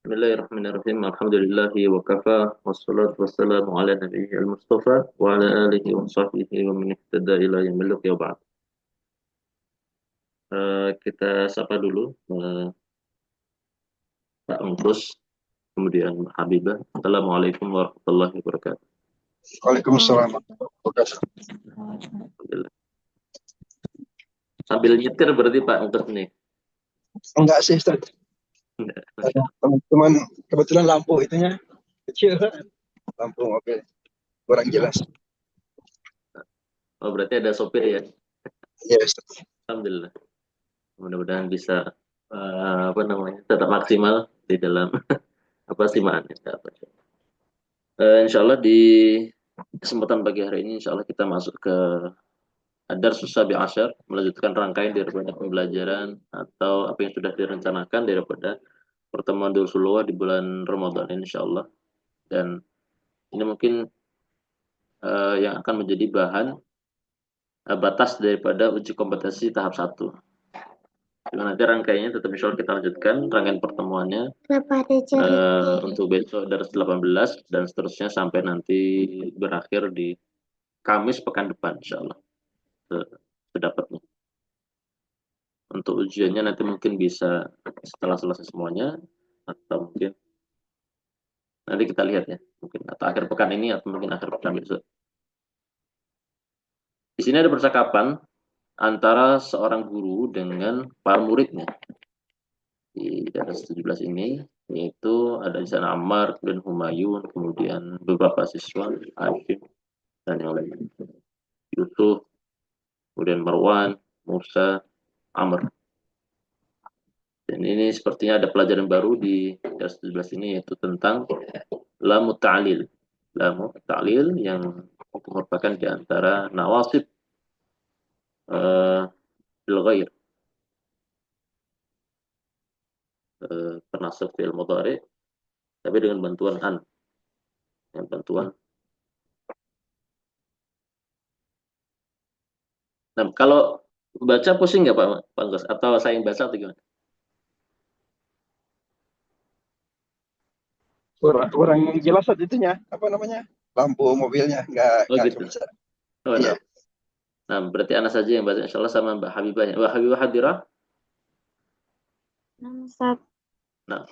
Bismillahirrahmanirrahim. Alhamdulillahi wa kafa wassalatu wassalamu ala nabiyyi al-mustafa wa ala alihi wa sahbihi wa man ihtada ila yaumil qiyamah ba'd. Kita sapa dulu Pak Ungkus, kemudian Mbak Habibah. Assalamualaikum warahmatullahi wabarakatuh. Waalaikumsalam warahmatullahi wabarakatuh. Alhamdulillah. Sambil nyetir berarti Pak Ungkus nih. Enggak sih, Ustaz. Teman-teman, kebetulan lampu itunya kecil. Lampu mobil kurang jelas. Oh, berarti ada sopir ya. Ya, Ustaz. Alhamdulillah. Mudah-mudahan bisa tetap maksimal di dalam simaannya. Insya Allah di kesempatan pagi hari ini, insya Allah kita masuk ke Ad-Darsus Sabi Asyar, melanjutkan rangkaian daripada pembelajaran atau apa yang sudah direncanakan daripada pertemuan Darsulullah di bulan Ramadan ini, insya Allah. Dan ini mungkin yang akan menjadi bahan batas daripada uji kompetensi tahap 1. Nanti rangkaiannya tetap insya Allah kita lanjutkan rangkaian pertemuannya untuk besok dari 18 dan seterusnya sampai nanti berakhir di Kamis pekan depan insya Allah sedapatnya. Untuk ujiannya nanti mungkin bisa setelah selesai semuanya atau mungkin nanti kita lihat ya, mungkin atau akhir pekan ini atau mungkin akhir pekan besok. Di sini ada percakapan antara seorang guru dengan para muridnya. Di atas 17 ini, yaitu ada di sana Ammar dan Humayun, kemudian beberapa siswa, Hashim, dan yang lain. Yusuf, kemudian Marwan, Musa, Amr. Dan ini sepertinya ada pelajaran baru di atas 17 ini, yaitu tentang lamu ta'lil. Lamu ta'lil yang merupakan di antara nawasib bil ghair. Penasab fi'il mudhari tapi dengan bantuan an. Yang bantuan. Nah, kalau baca pusing nggak Pak Anggus? Atau saya yang baca atau gimana? Kurang jelas Ustaz itunya. Apa namanya? Lampu mobilnya Oh enggak gitu. kebaca. Oh, Iya. nah. Nah, berarti anak saja yang baca insya Allah sama Mbak Habibah. Mbak Habibah hadirah. Ustaz. Nah,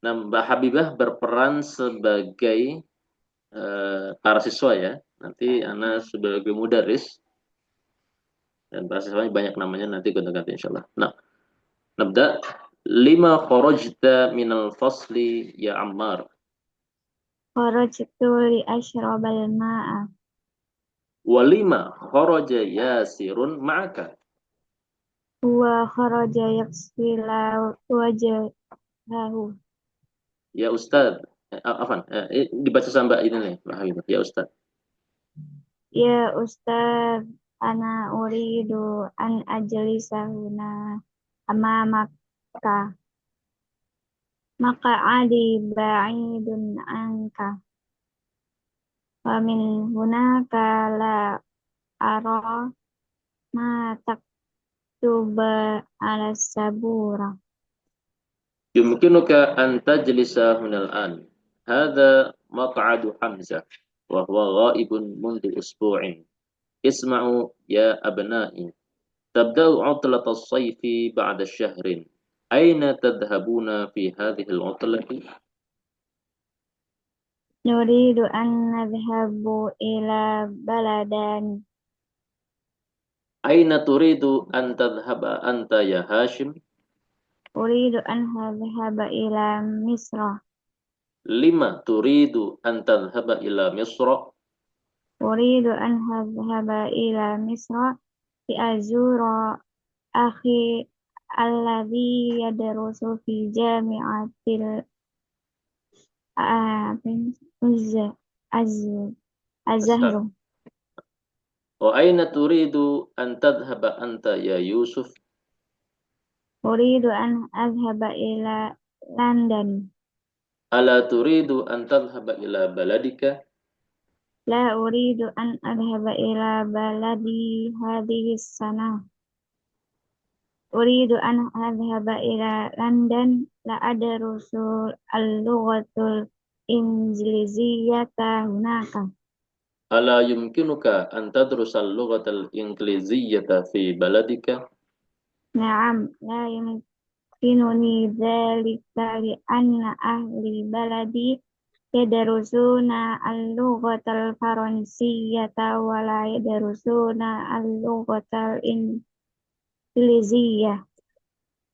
Mbak Habibah berperan sebagai para siswa ya. Nanti anak sebagai mudaris dan para siswanya banyak namanya nanti gonta-ganti insya Allah. Nah, nabda lima kharajta minal fasli ya Ammar. Kharajtu li asyrabal ma'a. Walima kharaja Yasirun ma'aka. Huwa kharaja yaksila wajahahu. Ya Ustaz. Afan, dibaca sama Mbak ini nih, Mbak Habibah. Ya Ustaz. Ya Ustaz, ana uridu an ajlisa huna amamaka. Maka adi ba'idun anka. Wa min hunaka la ara ma taktuba ala sabura. Yumkinuka an tajlisa hunal an. Hadha maq'adu Hamzah. Wa huwa ghaibun mundu usbu'in. Isma'u ya abna'i. Tabda'u 'utlat as-sayfi ba'da syahrin. Aina tadhhabuna fi hadhihi al-'utlati? Nuridu an nadhhabu ila baladan. Aina turidu an tadhhaba anta ya Hashim? Uridu an nadhhaba ila Misra. Lima turidu an tadhhaba ila Misra? Uridu an nadhhaba ila Misra li azura akhi alladhi yadrusu fi jami'atil Az-Zahra. Wa aina turidu an tadhhaba anta ya Yusuf? Uridu an adhhaba ila London. Ala turidu an tadhhaba ila baladika? La uridu an adhhaba ila baladi hadhihi sana. uridu an adhhaba ila London la adrusu al-lughatul injiliziyata hunaka. Ala yumkinuka an tadrusa al-lughata al-ingliziyata fi baladika? Na'am, la yumkinuni dzalika li anna ahli baladi yadrusuna al-lughatal faransiyyata wa la yadrusuna al-lughatal injiliziyah.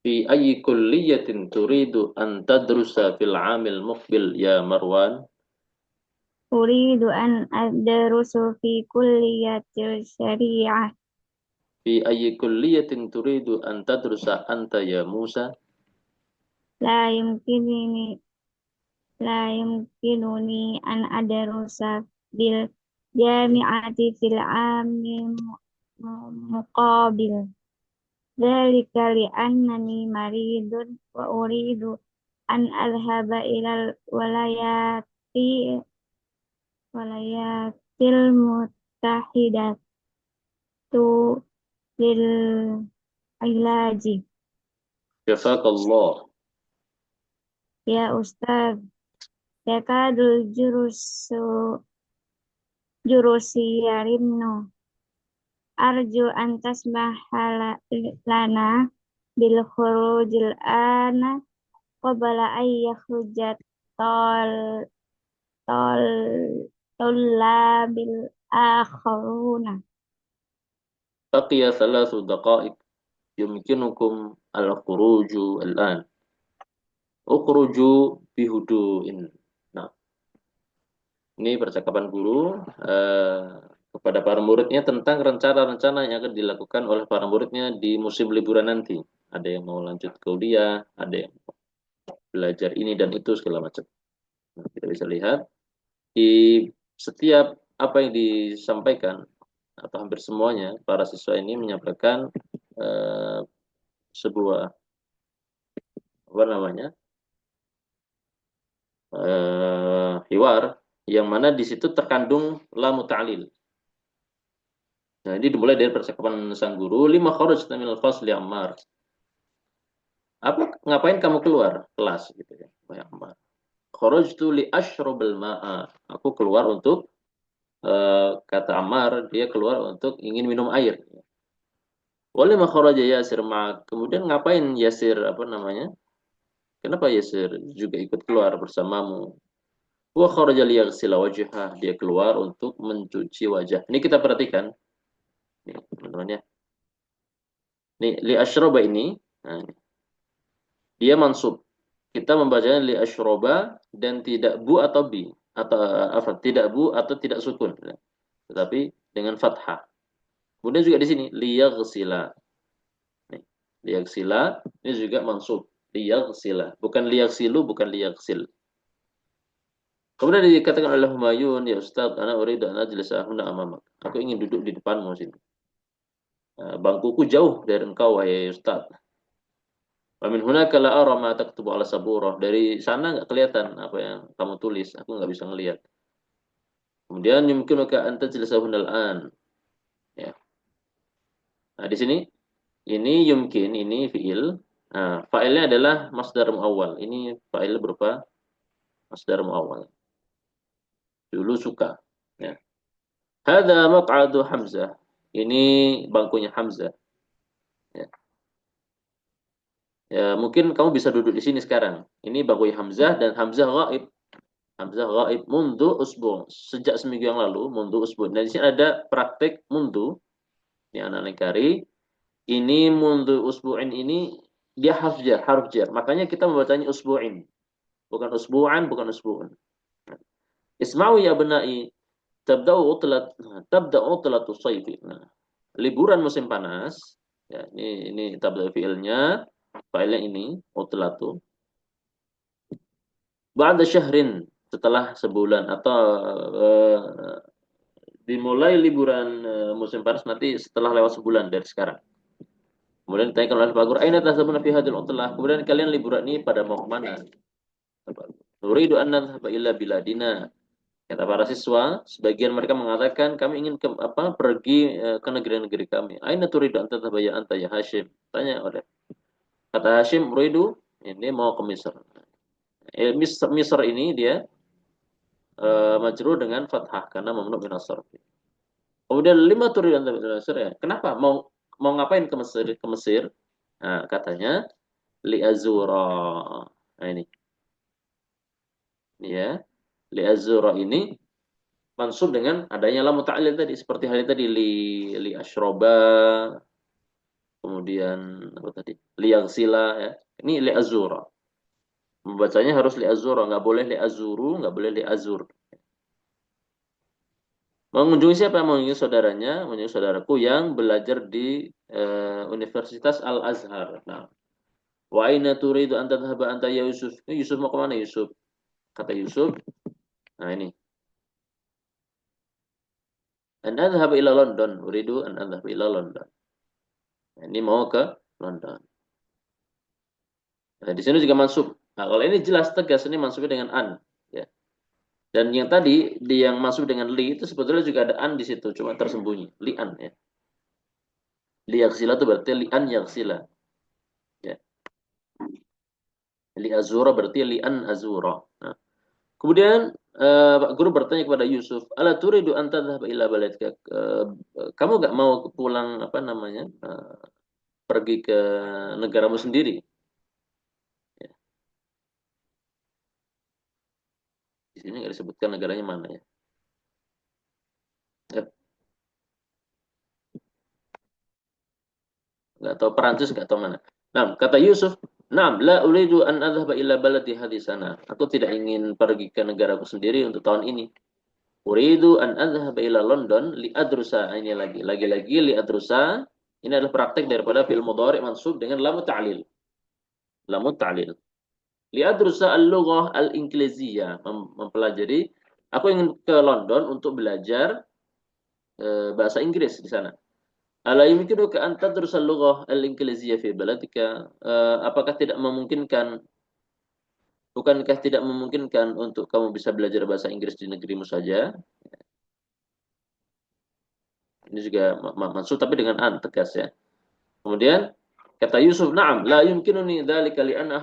Fi ayyi kulliyatin turidu an tadrusa fil 'amil muqbil ya Marwan? Uridu an adrusu fi kulliyatil syariah. Fi ayyi kulliyatin turidu an tadrusa anta ya Musa? La yumkinuni la yumkinuni an adrusa bil jami'ati fil ami muqabil. Dzalika li annani maridun wa uridu an adhhaba ilal walayatil muttahidatu lil ilaji. Jazakallah. Ya Ustaz, yakadul jurusi yarimno. Arju an tasmaha lana bil khurujil ana qabla an yakhrujat tol tol tullabil akharuna. Baqiya 3 daqa'iq yumkinukum al-khuruju al-an. Ukhruju bihudu'in. Nah, ini percakapan guru kepada para muridnya tentang rencana-rencana yang akan dilakukan oleh para muridnya di musim liburan nanti. Ada yang mau lanjut kuliah, ada yang belajar ini dan itu segala macam. Nah, kita bisa lihat di setiap apa yang disampaikan atau hampir semuanya para siswa ini menyampaikan sebuah apa namanya hiwar yang mana di situ terkandung lamu ta'lil. Nah, ini dimulai dari percakapan sang guru, lima kharajta minal fasli Ammar. Ngapain kamu keluar kelas gitu ya, Wahai Ammar. Kharajtu li ashrabal ma'a. Aku keluar untuk kata Ammar, dia keluar untuk ingin minum air. Wali ma kharaja Yasir ma'ak. Kemudian ngapain Yasir apa namanya? Kenapa Yasir juga ikut keluar bersamamu? Wa kharaja liyaghsila wajhah. Dia keluar untuk mencuci wajah. Ini kita perhatikan. Nih, teman-teman ya. Nih, li asyraba ini, nah, ini. Dia mansub. Kita membacanya li asyraba dan tidak bu atau bi atau apa? Tidak bu atau tidak sukun. Tetapi dengan fathah. Kemudian juga di sini liyaghsila. Nih, liyaghsila ini juga mansub. Liyaghsila, bukan liyaghsilu, bukan liyaghsil. Kemudian dikatakan oleh Humayun, ya Ustaz, ana uridu an ajlisa huna amamak. Aku ingin duduk di depanmu sini. Bangkuku jauh dari engkau, wahai Ustaz. Wa min hunaka la ara ma taktubu ala saburah. Dari sana enggak kelihatan apa yang kamu tulis, aku enggak bisa ngelihat. Kemudian yumkinuka an tajlisa hunal an. Ya. Nah, di sini ini yumkin, ini fiil. Nah, fa'ilnya adalah masdar muawwal. Ini fa'il berupa masdar muawwal. Dulu suka. Ya. Hadza maq'adu Hamzah. Ini bangkunya Hamzah. Ya. Ya, mungkin kamu bisa duduk di sini sekarang. Ini bangkunya Hamzah dan Hamzah ghaib. Hamzah ghaib mundu usbu. Sejak seminggu yang lalu, mundu usbu. Dan di sini ada praktek mundu. Ini anak kari. Ini mundu usbu'in ini dia harf jar. Makanya kita membacanya usbu'in. Bukan usbu'an, bukan usbu'un. Isma'u ya benai tabda'u utlatu sayfi. Nah, liburan musim panas. Ya, ini tabda fi'ilnya, fa'ilnya ini utlatu. Ba'da syahrin, setelah sebulan atau dimulai liburan musim panas nanti setelah lewat sebulan dari sekarang. Kemudian ditanyakan oleh Pak Guru, "Aina tasabuna fi hadhil utlah?" Kemudian kalian liburan ini pada mau ke mana? Nuridu an nadhhaba ila biladina. Kata para siswa, sebagian mereka mengatakan kami ingin pergi ke negeri-negeri kami. Aina turidu anta tabaya anta ya Hashim? Tanya oleh kata Hashim, uridu ini mau ke Misr. Misr ini dia majrur dengan fathah karena mamnu min as-sarf. Kemudian lima turidu anta Misr ya. Kenapa mau ngapain ke Mesir? Ke Mesir? Nah, katanya li azura. Nah ini ya. Li azura ini mansub dengan adanya lam ta'lil tadi seperti hal tadi li asyroba, kemudian apa tadi li yaghsila ya, ini li azura, membacanya harus li azura, nggak boleh li azuru, nggak boleh li azur. Mengunjungi siapa? Mengunjungi saudaranya, mengunjungi saudaraku yang belajar di Universitas Al Azhar. Nah, wa aina turidu an tadhhaba anta ya Yusuf? Yusuf mau kemana Yusuf? Kata Yusuf, nah ini an adhhab ila London, uridu an adhhab ila London. Nah, ini mau ke London. Nah, di sini juga mansub. Nah, kalau ini jelas tegas ini mansubnya dengan an, ya. Dan yang tadi yang mansub dengan li itu sebetulnya juga ada an di situ, cuma tersembunyi. Li an ya. Li yaghsila itu berarti li an yaghsila. Ya. Li azura berarti li an azura. Nah, kemudian Pak Guru bertanya kepada Yusuf, "Ala turidu an tadhhab ila baladika?" Kamu gak mau pulang apa namanya? Pergi ke negaramu sendiri? Ya. Di sini nggak disebutkan negaranya mana ya. Ya, nggak tahu Perancis, nggak tahu mana. Nah, kata Yusuf, "Naam, la uridu an adhhaba ila baladi hadis sana." Aku tidak ingin pergi ke negaraku sendiri untuk tahun ini. Uridu an adhhaba ila London li adrusa. Ini lagi-lagi li adrusa. Ini adalah praktek daripada fi'il mudhari' mansub dengan lam ta'lil. Lam ta'lil. Li adrusa al-lughah al-ingliziyah, mempelajari. Aku ingin ke London untuk belajar bahasa Inggris di sana. Ala yumkinuka an tadrusa al-lughah al-ingliziyah fi baladika? Apakah tidak memungkinkan, bukankah tidak memungkinkan untuk kamu bisa belajar bahasa Inggris di negerimu saja? Ini juga maksud tapi dengan an tegas ya. Kemudian kata Yusuf, "Na'am, la yumkinuni dzalika li anna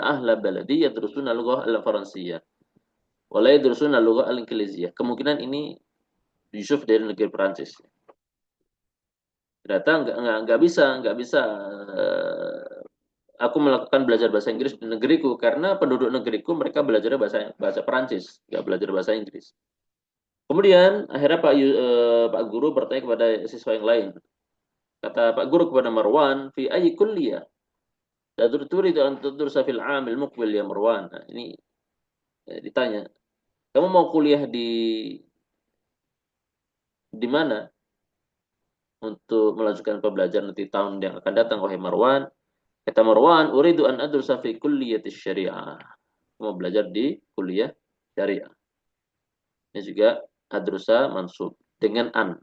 ahla baladi yadrusuna lughah al-faransiyah wa la yadrusuna lughah al-ingliziyah." Kemungkinan ini Yusuf dari negeri Perancis. Ternyata nggak bisa aku melakukan belajar bahasa Inggris di negeriku karena penduduk negeriku mereka belajar bahasa Perancis, nggak belajar bahasa Inggris. Kemudian akhirnya Pak Guru bertanya kepada siswa yang lain. Kata Pak Guru kepada Marwan, fi ayyi kulliyah? Turidu an tadrusa fil 'amil muqbil ya Marwan. Nah, ini ditanya, kamu mau kuliah di mana untuk melanjutkan pembelajaran nanti tahun yang akan datang, wahai Marwan? Kata Marwan, uridu an adrusa fi kulliyati syariah. Mau belajar di kuliah syariah. Ini juga adrusa mansub dengan an.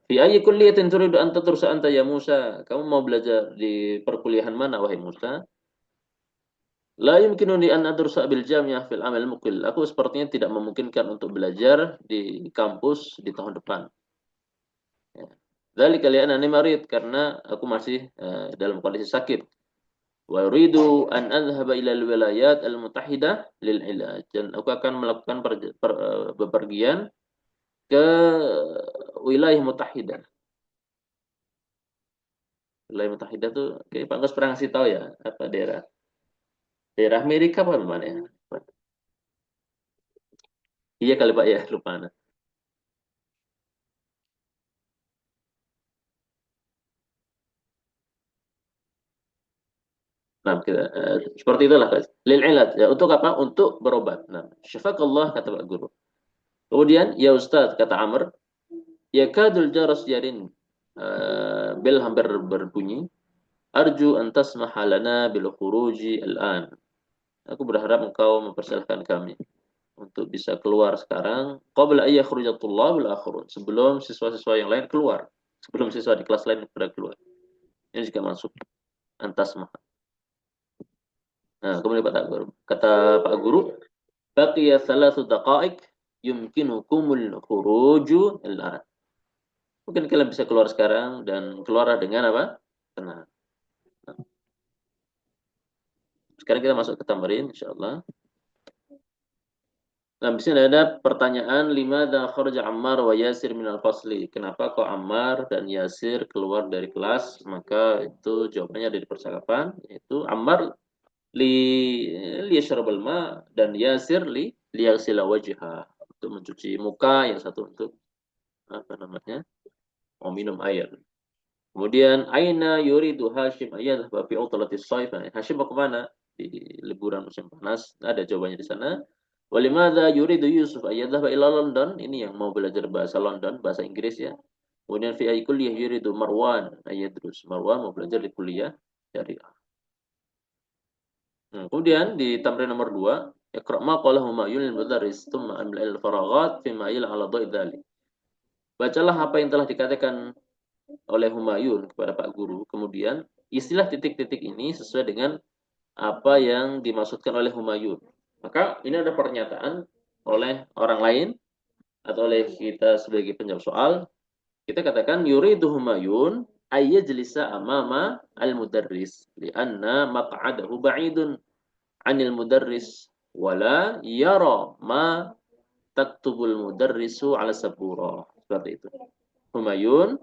Fi ayyi kulliyatin turidu an tadrusa anta ya Musa? Kamu mau belajar di perkuliahan mana wahai Musa? La yumkinuni an adrusa bil jami'ah fil amal muqil. Aku sepertinya tidak memungkinkan untuk belajar di kampus di tahun depan. Ya. Dzalika li'annani marid, karena aku masih dalam kondisi sakit. Wa uridu an adhhaba ila al-wilayat al-mutahidah lil ilaj. Dan aku akan melakukan bepergian ke wilayah mutahidah. Wilayah mutahidah tuh kayak Pak Gus pernah ngasih tahu ya, apa daerah? Daerah Amerika apa mana ya? Iya kali Pak ya, lupa. Nah, seperti itulah guys. Lil ilat, ya, untuk apa? Untuk berobat. Nah, syafakallah kata Pak Guru. Kemudian, ya Ustaz kata Amr, ya kadul jaras jarin, bel hampir berbunyi. Arju antas mahalana bil khuruji al-an. Aku berharap engkau mempersilahkan kami untuk bisa keluar sekarang. Qabla ayya khurujatullah bil akhirun. Sebelum siswa-siswa yang lain keluar. Sebelum siswa di kelas lain pada keluar. Ini juga masuk antas mahal. Nah, kemudian kata Pak Guru, baqiya 3 daqa'iq yumkinukumul khuruju al-an. Mungkin kalian bisa keluar sekarang dan keluar dengan apa? Tenang. Nah, sekarang kita masuk ke tamrin insyaallah. Nah, di sini ada pertanyaan limadza kharaja Ammar wa Yasir minal fasli. Kenapa kok Ammar dan Yasir keluar dari kelas? Maka itu jawabannya ada di percakapan, yaitu Ammar li yashrabal ma dan Yasir li yaghsila wajha, untuk mencuci muka, yang satu untuk apa namanya? Mau minum air. Kemudian aina yuridu Hashim ayyadhhaba fi utlatis shaif. Hashim mau kemana? Di liburan musim panas. Ada jawabannya di sana. Walimada yuridu Yusuf ayyadhhaba ila London. Ini yang mau belajar bahasa London, bahasa Inggris ya. Kemudian fi ayyi kulliyah yuridu Marwan ayyadrus. Marwan mau belajar di kuliah syariah. Kemudian di tamrin nomor 2, iqra' ma qalahu Humayun lil mudarris thumma amla al faraghat fi ma ila ala dha'i dhalik. Bacalah apa yang telah dikatakan oleh Humayun kepada Pak Guru, kemudian istilah titik-titik ini sesuai dengan apa yang dimaksudkan oleh Humayun. Maka ini ada pernyataan oleh orang lain atau oleh kita sebagai penjawab soal. Kita katakan yuridu Humayun ayyajlisa amama al-mudarris lianna maq'adahu ba'idun 'anil mudarris wala yara ma taktubul mudarrisu 'ala sabura. Seperti itu. Humayun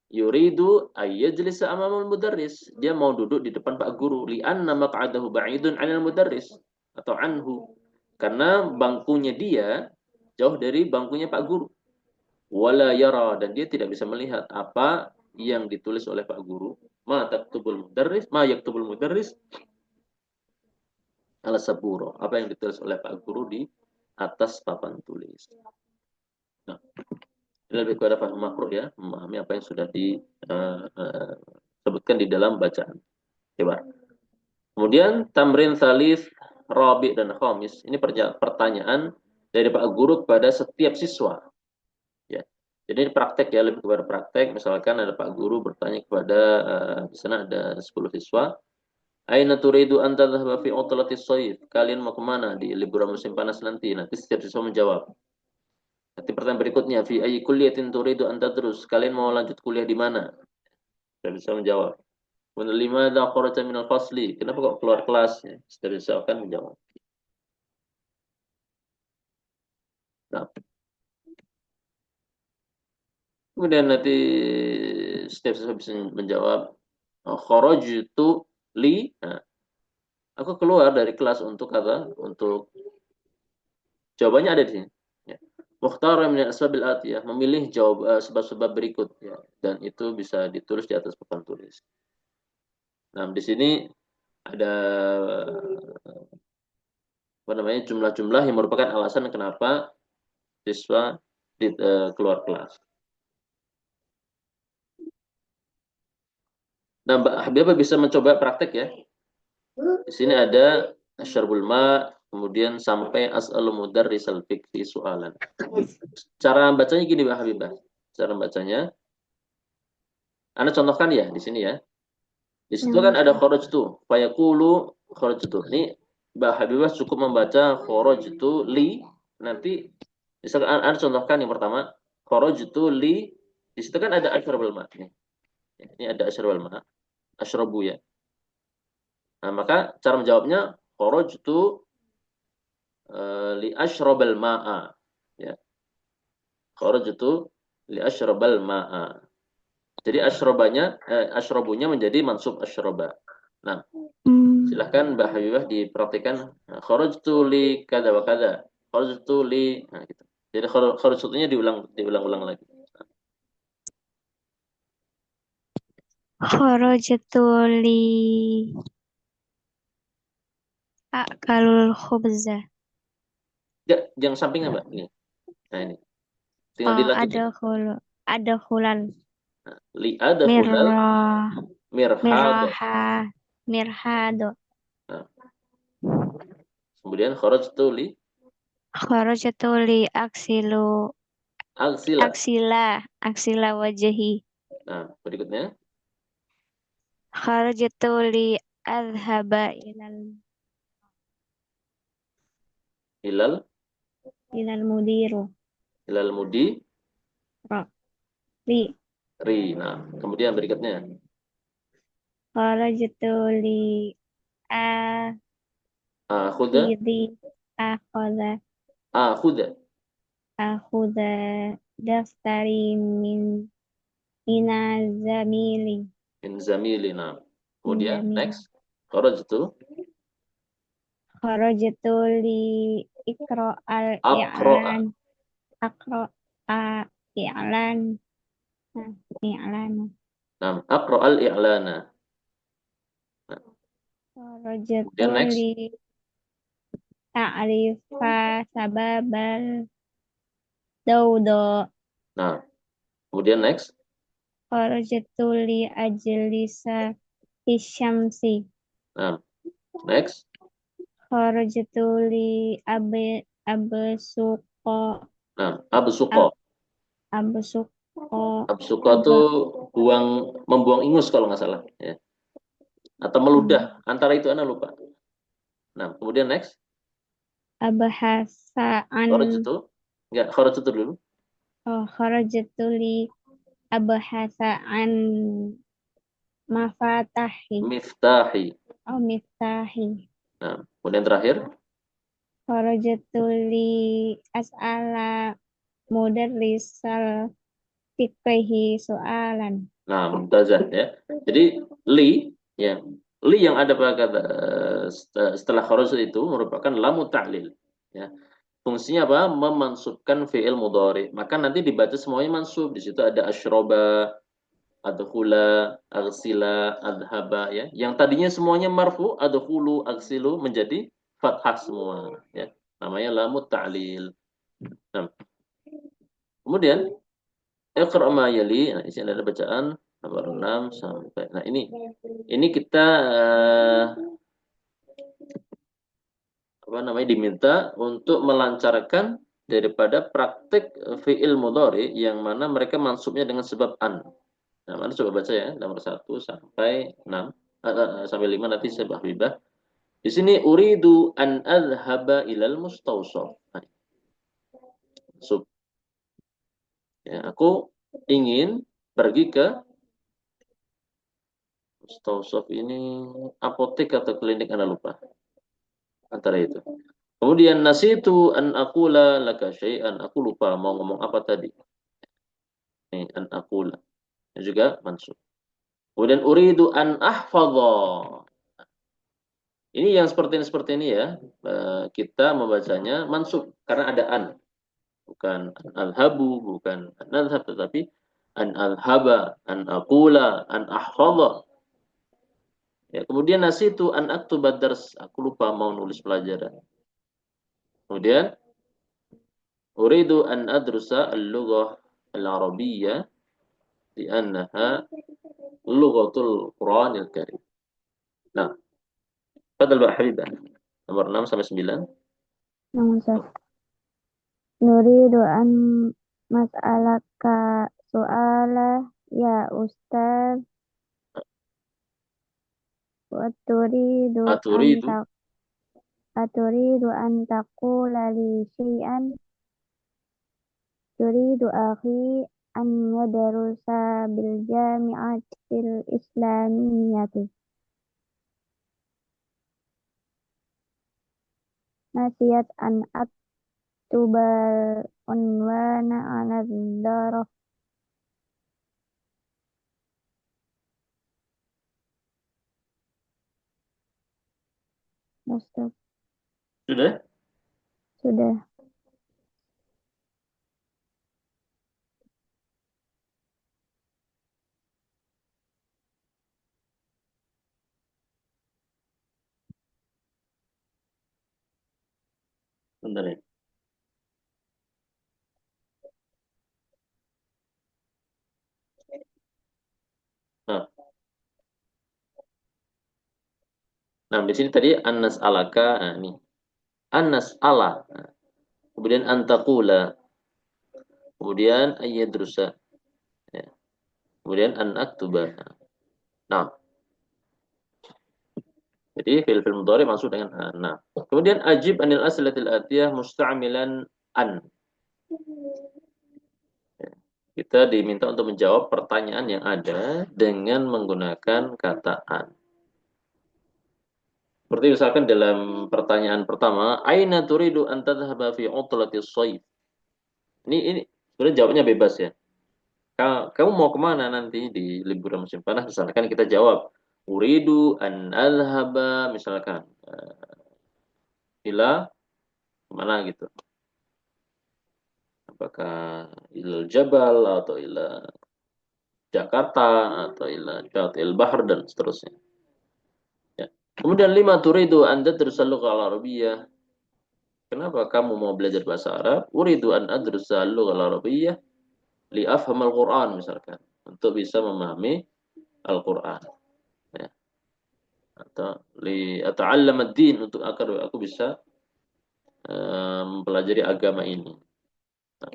yuridu ayyajlisa amamul mudarris. Dia mau duduk di depan Pak Guru. Li'anna maq'adahu ba'idun 'anil mudarris atau anhu. Karena bangkunya dia jauh dari bangkunya Pak Guru. Wala yara, dan dia tidak bisa melihat apa yang ditulis oleh Pak Guru. Ma yaktubul mudarris ala saburo. Apa yang ditulis oleh Pak Guru di atas papan tulis. Nah, ini lebih kepada paham makro ya, memahami apa yang sudah disebutkan di dalam bacaan. Coba. Kemudian tamrin salis, rabi dan khamis. Ini pertanyaan dari Pak Guru kepada setiap siswa. Ya. Jadi ini praktek ya, lebih kepada praktek. Misalkan ada Pak Guru bertanya kepada di sana ada 10 siswa. Aina turidu an tadhhaba fi utlatis shaif? Kalian mau kemana di liburan musim panas nanti? Nanti setiap siswa menjawab. Nanti pertanyaan berikutnya, fi ayyi kulliyatin turidu an tadrus? Kalian mau lanjut kuliah di mana? Setiap siswa menjawab. Kemudian limadza kharaja minal fasli? Kenapa kok keluar kelas? Ya, setiap siswa akan menjawab. Nah, kemudian nanti setiap siswa bisa menjawab, kharajtu li. Nah, aku keluar dari kelas untuk apa? Untuk jawabannya ada di sini. Ya. Mukhtar min asbabil atiyah, memilih jawab sebab-sebab berikut ya, dan itu bisa ditulis di atas papan tulis. Nah, di sini ada apa namanya jumlah-jumlah yang merupakan alasan kenapa siswa keluar kelas. Nah, Mbak Habibah bisa mencoba praktek ya. Di sini ada syarbul ma, kemudian sampai as'alu mudarrisal fikhi su'alan. Cara bacanya gini Mbak Habibah. Cara bacanya, Anda contohkan ya di sini ya. Di situ kan ada kharajtu, fayaqulu kharajtu. Ini Mbak Habibah cukup membaca kharajtu li, nanti misalkan Anda contohkan yang pertama, kharajtu li, di situ kan ada asyrabul ma. Ini ada asyrabul ma, asyrabu ya. Nah, maka cara menjawabnya kharajtu li asyrabal ma'a. Ya. Kharajtu li asyrabal ma'a. Jadi asyrabunya menjadi mansub asyraba. Nah, silahkan Mbak Habibah dipraktikkan. Kharajtu li kada wa kada. Kharajtu li, nah gitu. Jadi kharajtunya diulang-ulang lagi. Kharajtu li akalul khubza. Ya, yang sampingnya Mbak. Ini. Nah ini. Tinggal dilanjutin. Ada khulal. Nah, li ada khulal mirhad. Mirhado. Nah, kemudian kharajtu li Kharajtu li agsila. aksila wajhi. Nah, berikutnya Kharajtu li adhaba ilal ilal ilal mudiru ilal mudi ro li ri. Nah, kemudian berikutnya kharajtu li akhuda akhidhi akhadha akhuda akhudha daftari minazamili min zamilina. Kemudian minzamili next kharajtu kharajtu li ikra al aqra'a. i'lan akra a i'lan nah, i'lan Nah, aqra'al i'lana. Nah, kharajtu kemudian next. li ta'rifa sababal dawda Nah, kemudian next. kharajtu li ajlisa fisyamsi Nah, next. kharajtu li absuqa Nah, absuqa. ab- absuqa Absuqa itu aba membuang ingus kalau nggak salah, ya. Atau meludah. Antara itu Anda lupa. Nah, kemudian next. abahasa an Kharajtu. Enggak, kharajtu dulu. kharajtu li abahasa an mafatahi Miftahi. miftahi Nah, kemudian terakhir. kharajtu li as'ala mudarrisal fiqhi soalan. Nah, mumtazah ya. Jadi li ya, li yang ada pada kata setelah kharaj itu merupakan lamu ta'lil ya. Fungsinya apa? Memansubkan fi'il mudhari. Maka nanti dibaca semuanya mansub. Di situ ada asyroba, adkhula, aghsila, adhaba ya. Yang tadinya semuanya marfu, adkhulu, aghsilu menjadi fathah semua ya. Namanya lamu ta'lil. Nah, kemudian Iqra ma yali. Nah, di sini ada bacaan nomor 6 sampai. Nah, ini kita apa namanya diminta untuk melancarkan daripada praktik fiil mudhari yang mana mereka mansubnya dengan sebab an. Nah, mana coba baca ya nomor 1 sampai 6. Sampai 5 nanti saya bahbibah. Di sini uridu an adhaba ilal mustawsaf. Nah, sub ya, aku ingin pergi ke mustawsaf ini apotek atau klinik Anda lupa antara itu. Kemudian nasitu an aqula laka syai'an. Aku lupa mau ngomong apa tadi. Ini an aqula. Ini juga mansub. Kemudian uridu an ahfadha. Ini yang seperti ini ya. Kita membacanya mansub karena ada an. Bukan an alhabu, bukan an nadhhab, tetapi an alhaba, an aqula, an ahfadha. Ya, kemudian nasitu an aktuba dars. Aku lupa mau nulis pelajaran. Kemudian uridu an adrusa al-lughah al-arabiyyah li'annaha lughatul Qur'anil Karim. Nah, fadal Mbak Habibah. Nomor 6 sampai 9. Nomor satu. Nuridu an mas'alaka so'ala ya Ustaz wa Aturidu turidu an taqula li syai'an turidu akhi an yadrusa bil jami'atil islamiyyati nasiyat an aktubal unwana ala darah Ustaz. sudah? Sudah. Bentar ya. Nah, nah di sini tadi annas alaka. Nah, ini annas ala. Nah, kemudian antakula. Kemudian ayyadrusa. Ya. Kemudian an aktuba. Nah, Jadi fi'il mudhari masuk dengan an. Nah, kemudian ajib anil aslatil atiyah musta'milan an. Kita diminta untuk menjawab pertanyaan yang ada dengan menggunakan kata an. Seperti misalkan dalam pertanyaan pertama, aina turidu an tadhhaba fi utlatis shaif? Ini sebenarnya jawabnya bebas ya. Kamu mau kemana nanti di liburan musim panas? Misalkan kita jawab, uridu an adhhaba, misalkan ila kemana gitu. Apakah ila Jabal atau ila Jakarta atau ila Jatil Bahar dan seterusnya. Ya. Kemudian lima turidu an tadrusa lughal arabiyyah. Kenapa kamu mau belajar bahasa Arab? Uridu an adrusa lughal arabiyyah li afhamal Qur'an misalkan, untuk bisa memahami Al-Qur'an. Ya. Atau li ata'allam ad-din, untuk agar aku bisa mempelajari agama ini. Nah.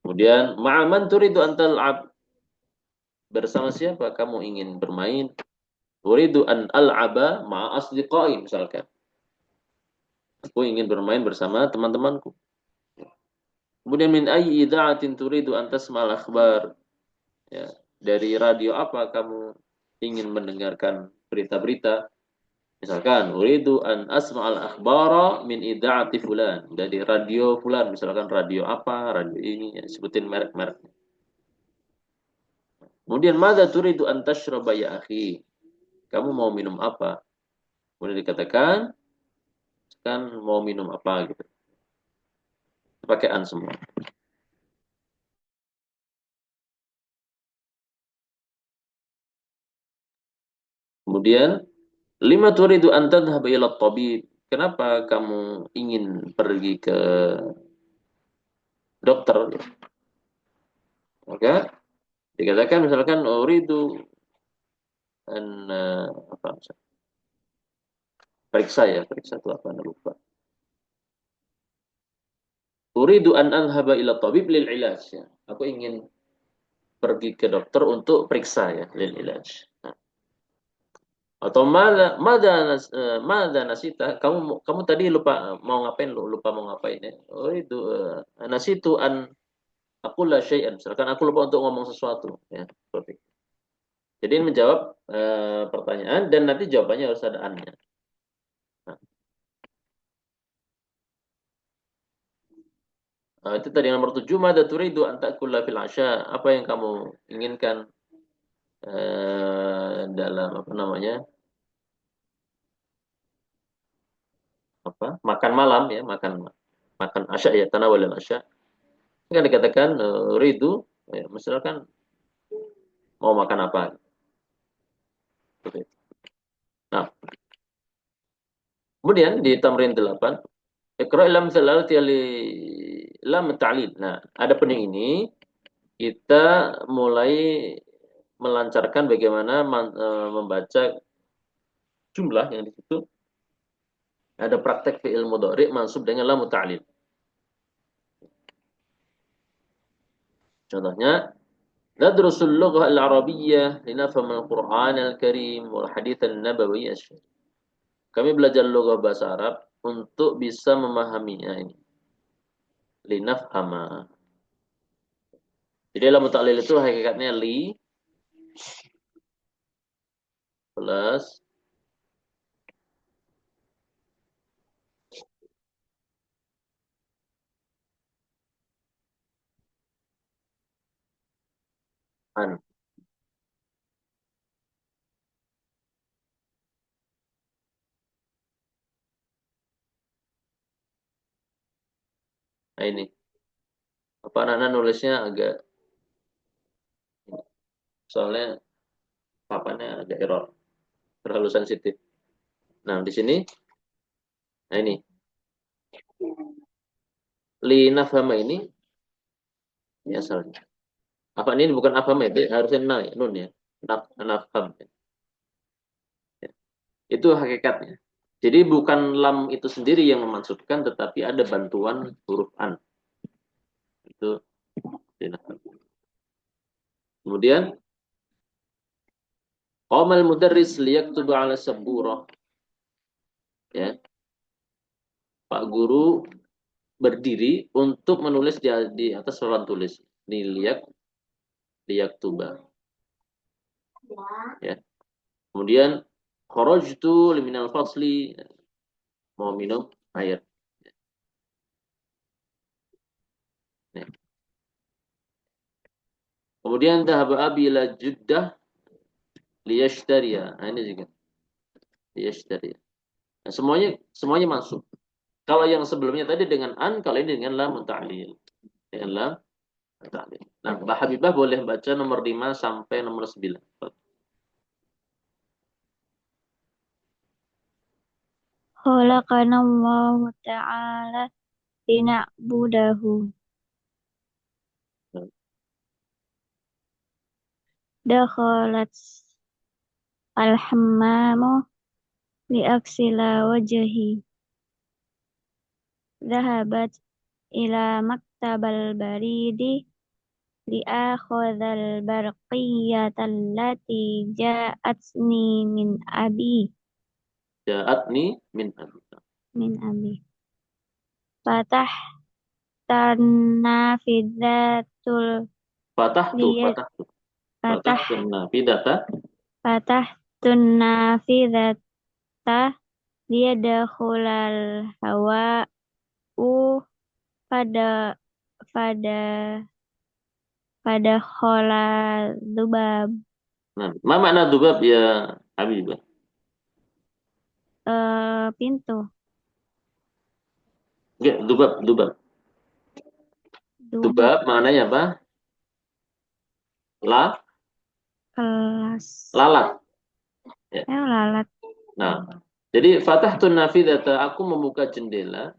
Kemudian ma'aman turidu an tal'ab, bersama siapa kamu ingin bermain? Uridu an al'aba ma'a asdiqai misalkan. Aku ingin bermain bersama teman-temanku. Kemudian min ayyi idza'atin turidu an tasma'al akhbar. Ya, dari radio apa kamu ingin mendengarkan berita-berita? Misalkan uridu an asma'al akhbara min idza'ati fulan. Dari radio fulan, misalkan radio apa, radio ini, ya, sebutin merek-merek. Kemudian madza turidu an tashraba ya akhi? Kamu mau minum apa? Kemudian dikatakan kan mau minum apa gitu. Pakai an semua. Kemudian lima turidu an tadhhab ila tabib. Kenapa kamu ingin pergi ke dokter? Maka dikatakan misalkan uridu an apa misalnya, periksa ya, periksa itu apa, Anda lupa. Uridu an adhhaba ila tabib lil ilaj ya. Aku ingin pergi ke dokter untuk periksa ya, lil ilaj. Nah, atau mada nasita, kamu tadi lupa mau ngapain, lupa mau ngapain ya. Oh itu nasitu an aku la syai'an, misalkan aku lupa untuk ngomong sesuatu ya, seperti itu. Jadi ini menjawab pertanyaan dan nanti jawabannya harus ada an-nya. Nah, itu tadi nomor 7, mada turidu an ta'kula fil asya, apa yang kamu inginkan dalam apa namanya? Apa? Makan malam ya, makan makan asya ya, tanawul asya. Kan dikatakan ridu ya, misalkan mau makan apa? Gitu. Nah, kemudian di tamrin 8, Iqra' lam thalalati li lam ta'lil. Nah, ada pening ini kita mulai melancarkan bagaimana membaca jumlah yang di situ ada praktek fi'il mudhari mansub dengan lam ta'lil. Contohnya, nadrusul lughah al-arabiyyah linafham al-Qur'an al-Karim wal hadits an-nabawi asy-syarif. Kami belajar lughah bahasa Arab untuk bisa memahaminya ini. Linafhama. Jadi lam ta'lil itu hakikatnya li plus an. Nah ini. Apa anak nulisnya agak, soalnya papannya agak error, terlalu sensitif. Nah, di sini, nah ini, li nafhama ini, ya asalnya. Apa ini bukan afham itu, harusnya na, ya, nun ya. Nafham. Ya. Itu hakikatnya. Jadi bukan lam itu sendiri yang memaksudkan, tetapi ada bantuan huruf an. Itu di nafham. Kemudian, Qamal mudarris liyaktuba 'ala saburah. Ya, Pak Guru berdiri untuk menulis di atas papan tulis. Ini liyaktuba. Ya. Kemudian kharajtu liminal fasli, mau minum air. Ya. Kemudian dhahaba abi ila Jeddah liyashtariya. Nah, ini juga liyashtariya. Nah, semuanya masuk. Kalau yang sebelumnya tadi dengan an, kalau ini dengan lam ta'lil. Dengan lam ta'lil. Nah, Mbak Habibah boleh baca nomor 5 sampai nomor 9. Khalaqana Allah Ta'ala lina'budahu. Dakhalat al-hammamu liaksila wajhi. Dhahabat ila maktabal baridi liakhadhal barqiyatallati ja'atni min abi. Ja'atni min abi. Min abi. Fatah tannafidatul Fatahtu, liyat fatahtu. fatah Fatahtu nafidata. fatah tunnafidata liyadkhulal hawa'u pada pada pada khola dubab Nah, ma makna dubab ya Habibah? pintu Enggak, dubab. dubab Dubab maknanya apa? kelas Lalat. Ya. lalat Nah, jadi fatahtun nafidata, aku membuka jendela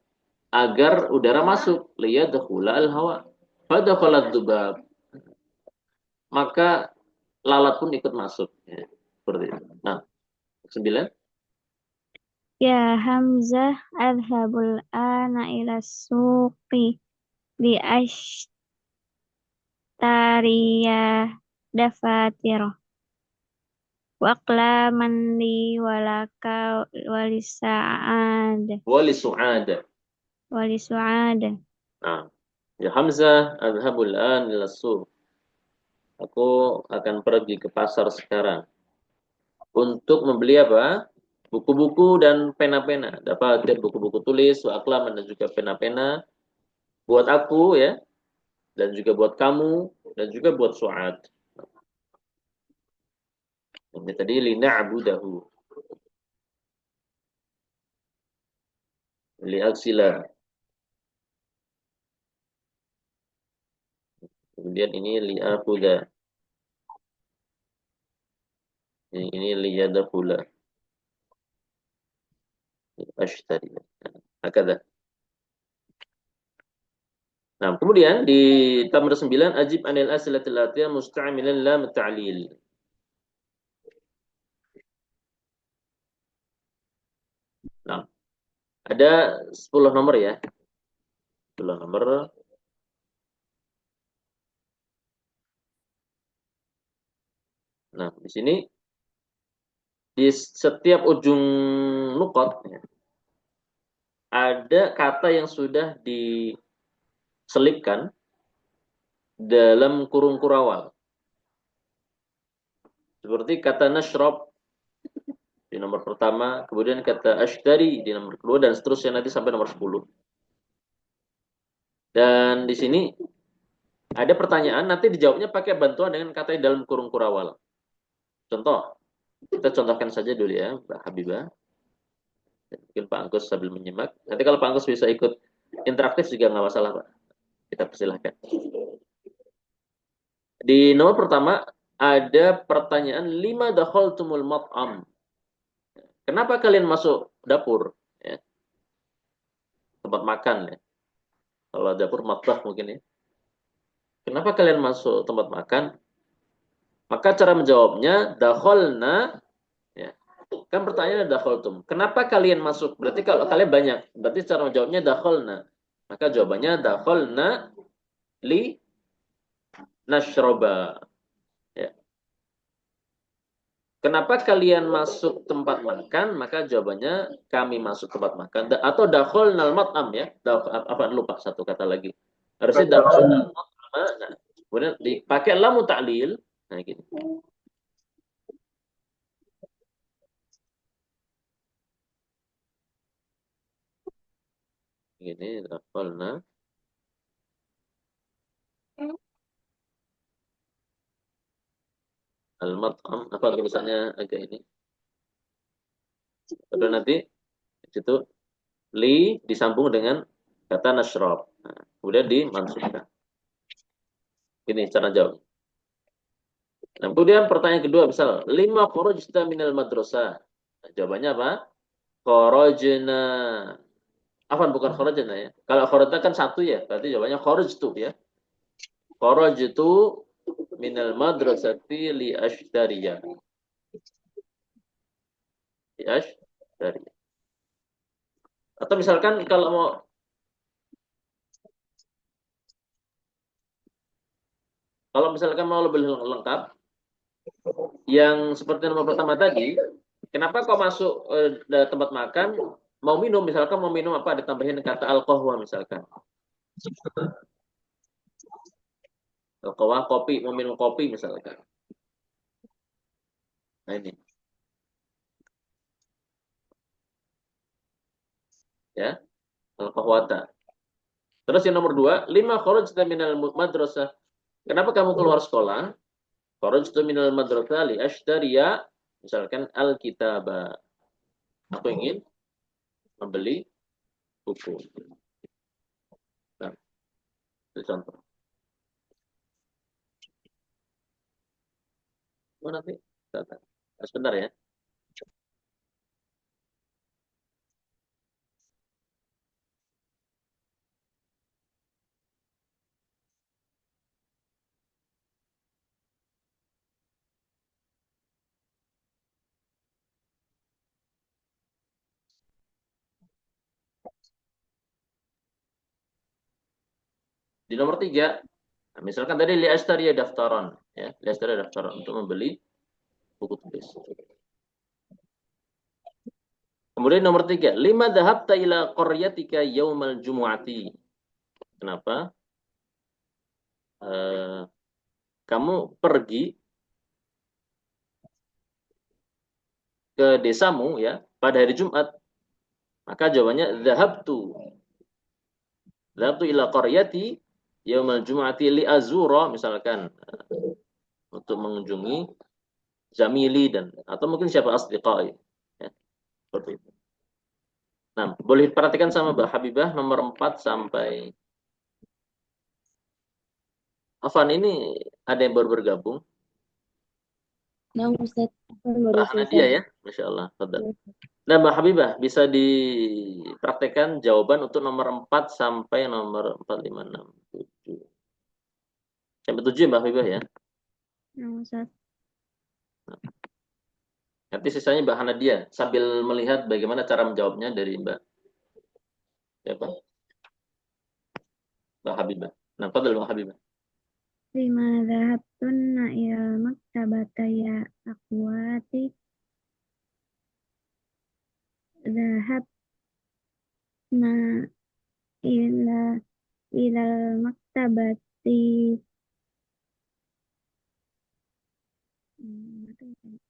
agar udara masuk. Liyadkhula al-hawa. Fadakhalat dubab. Maka lalat pun ikut masuk. Ya, seperti itu. Nah, 9. ya Hamzah adhabul ana ila suqi bi ashtariya dafatir waqla mandi walaka walisaad Wali su'ada. walisuad. Nah, ya Hamzah adhabul an ila suq. Aku akan pergi ke pasar sekarang untuk membeli apa? Buku-buku dan pena-pena. Dapat buku-buku tulis, aklam dan juga pena-pena buat aku ya, dan juga buat kamu dan juga buat Suad. Ini tadi lina abudahu li aksila. Kemudian ini li akuda. Ini li yadakula. Ashtari. Akada. Nah, kemudian di tamr 9 ajib anil asilatil atiyah musta'amilan lam ta'lil. Nah, ada 10 nomor ya. 10 nomor. Nah, di sini di setiap ujung nukot ya, ada kata yang sudah diselipkan dalam kurung kurawal. Seperti kata nashrab di nomor pertama, kemudian kata ashtari di nomor kedua, dan seterusnya nanti sampai nomor 10. Dan di sini ada pertanyaan, nanti dijawabnya pakai bantuan dengan kata yang dalam kurung kurawal. Contoh, kita contohkan saja dulu ya, Mbak Habibah. Mungkin Pak Angkus sambil menyimak. Nanti kalau Pak Angkus bisa ikut interaktif juga nggak masalah, Pak. Kita persilahkan. Di nomor pertama, ada pertanyaan, lima dakhaltumul mat'am. Kenapa kalian masuk dapur? Ya, tempat makan ya. Kalau dapur matbah mungkin ya. Kenapa kalian masuk tempat makan? Maka cara menjawabnya dakhalna ya. Kan pertanyaannya dakhaltum. Kenapa kalian masuk? Berarti kalau kalian banyak, berarti cara menjawabnya dakhalna. Maka jawabannya dakhalna li nashroba. Ya. Kenapa kalian masuk tempat makan? Maka jawabannya kami masuk tempat makan. Atau dakhalnal mat'am ya. Apa lupa satu kata lagi. Harusnya dakhalnal mat'am. Nah, kemudian dipakai lamu ta'lil. Nah, gini. Gini, dakhalna al-mat'am. Apa tulisannya agak ini? Padahal nanti di situ li disambung dengan kata nashrab. Nah, kemudian dimansubkan. Ini cara jawab. Nah, kemudian pertanyaan kedua misal, lima kharajta minal madrasah. Nah, jawabannya apa? Kharajna. Afan bukan kharajna ya. Kalau kharajna kan satu ya, berarti jawabannya kharajtu ya. Kharajtu minal madrasati li ashtariya. Li ashtariya. Atau misalkan kalau misalkan mau lebih lengkap, yang seperti nomor pertama tadi, kenapa kau masuk tempat makan, mau minum, misalkan mau minum apa, ditambahin kata alkohol misalkan. Alkohol, kopi, mau minum kopi misalkan. Nah ini, ya, alkohwata. Terus yang nomor dua, lima kharajta minal madrasah. Kenapa kamu keluar sekolah? Kharajtu minal madrasah li ashtariya, misalkan alkitaba. Aku ingin membeli buku. Nah, itu contoh. Oh, nanti, sebentar ya. Di nomor tiga, nah, misalkan tadi li ashtariya daftaran, ya, li ashtariya daftaran untuk membeli buku tulis. Kemudian nomor tiga, lima dhahabta ila qaryatika yaumal jumu'ati. Kenapa? Kamu pergi ke desamu ya pada hari Jumat. Maka jawabannya dhahabtu. Dhahabtu ila qaryati yaumal jumu'ati li azura misalkan untuk mengunjungi zamili dan atau mungkin siapa asdiqai. Ya, seperti itu. Nah, boleh perhatikan sama Mbak Habibah nomor 4 sampai Afan ini ada yang baru bergabung. Nah, Ustaz, baru Mbak Nadia selesai. ya, Masya Allah. Nah, Mbak Habibah, bisa dipraktekkan jawaban untuk nomor 4 sampai nomor 4, 5, 6, 7. Sampai 7 ya, Mbak Habibah ya. Nah, Ustaz. Nanti sisanya Mbak Hanadia sambil melihat bagaimana cara menjawabnya dari Mbak siapa? Mbak Habibah. Nah, Fadil Mbak Habibah. Lima dhahabtunna ilal maktabata ya akhwati. Dhahabna ila ilal maktabati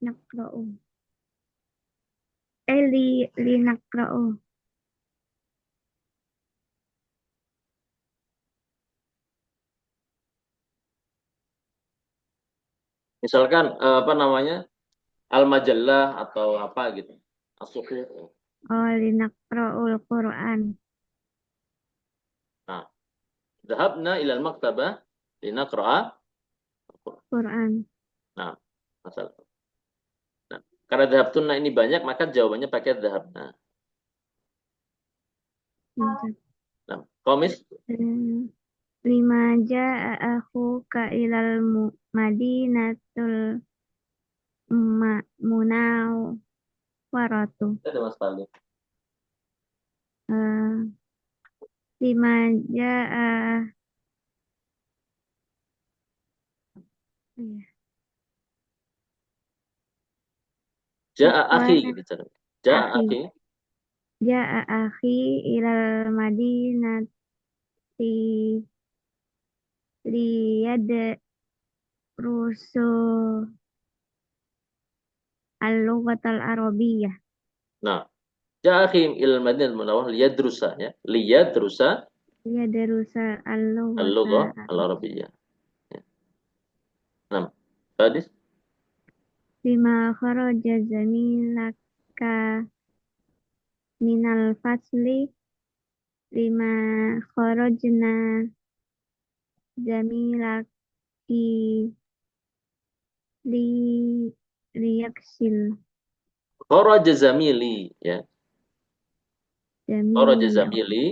nakra'u. Li nakra'u. Misalkan apa namanya? Al-Majallah atau apa gitu. As-Suhih. Oh, li nakra'ul Qur'an. Nah, dhahabna ilal maktabah linaqra'a. Quran. Nah, masalah. Nah, karena dhahabtunna ini banyak, maka jawabannya pakai dhahabna. Nah, komis. Lima ja'a akhuka ilal madinatul munawwaratu. Ada Mas Fali. Lima ja'a iya. Ja'a akhi Ikhwan gitu cara. Ja'a akhi. akhi. Ja'a akhi ilal madinati liyadrusu al-lughatal arabiyyah. Nah, ja'a akhi ilal Madinah Munawwarah liyadrusa ya. Liyadrusa Liyadrusa al-lughata al-lughah al-arabiyyah. Ya. Nah, tadi lima kharaja zamilaka minal fasli lima kharajna zamilaki li liyaksil kharaja zamili ya. Kharaja zamili zamili.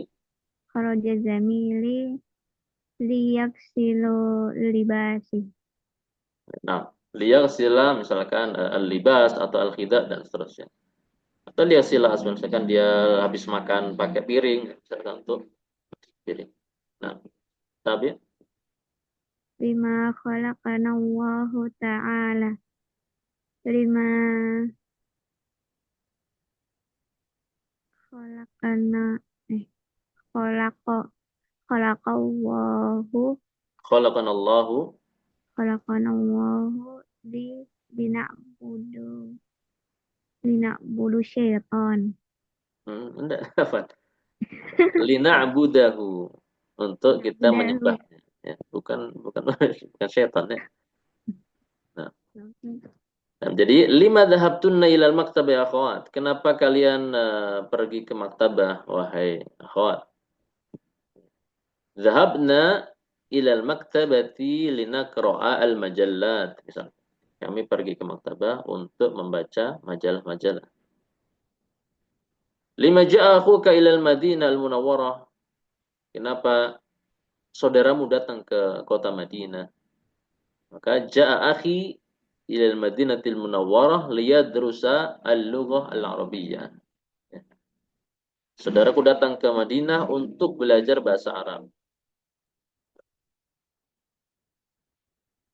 kharaja zamili liyaksilu libasi. Nah, liyaghsila misalkan al-libas atau al-khida dan seterusnya. Atau liyaghsila misalkan dia habis makan pakai piring misalkan untuk piring. Nah, tapi Lima khalaqana Allahu ta'ala lima khalaqana eh khalaqa khalaqallahu khalaqanallahu khalaqanallahu li lina'budu lina'budu syaitan. enggak apa? Lina'budahu untuk kita Lina'budahu. menyembahnya ya, bukan bukan bukan setan ya. Nah, jadi lima dhahabtunna ilal maktab ya akhwat. Kenapa kalian pergi ke maktabah wahai akhwat? Dhahabna ilal maktabati linaqra'a al-majallat. Misal, kami pergi ke maktabah untuk membaca majalah-majalah. Lima ja'a akhuka ilal Madinah al-Munawwarah. Kenapa saudaramu datang ke kota Madinah? Maka ja'a akhi ilal Madinatil Munawwarah liyadrusa al-lughah al-arabiyyah. Ya. Saudaraku datang ke Madinah untuk belajar bahasa Arab.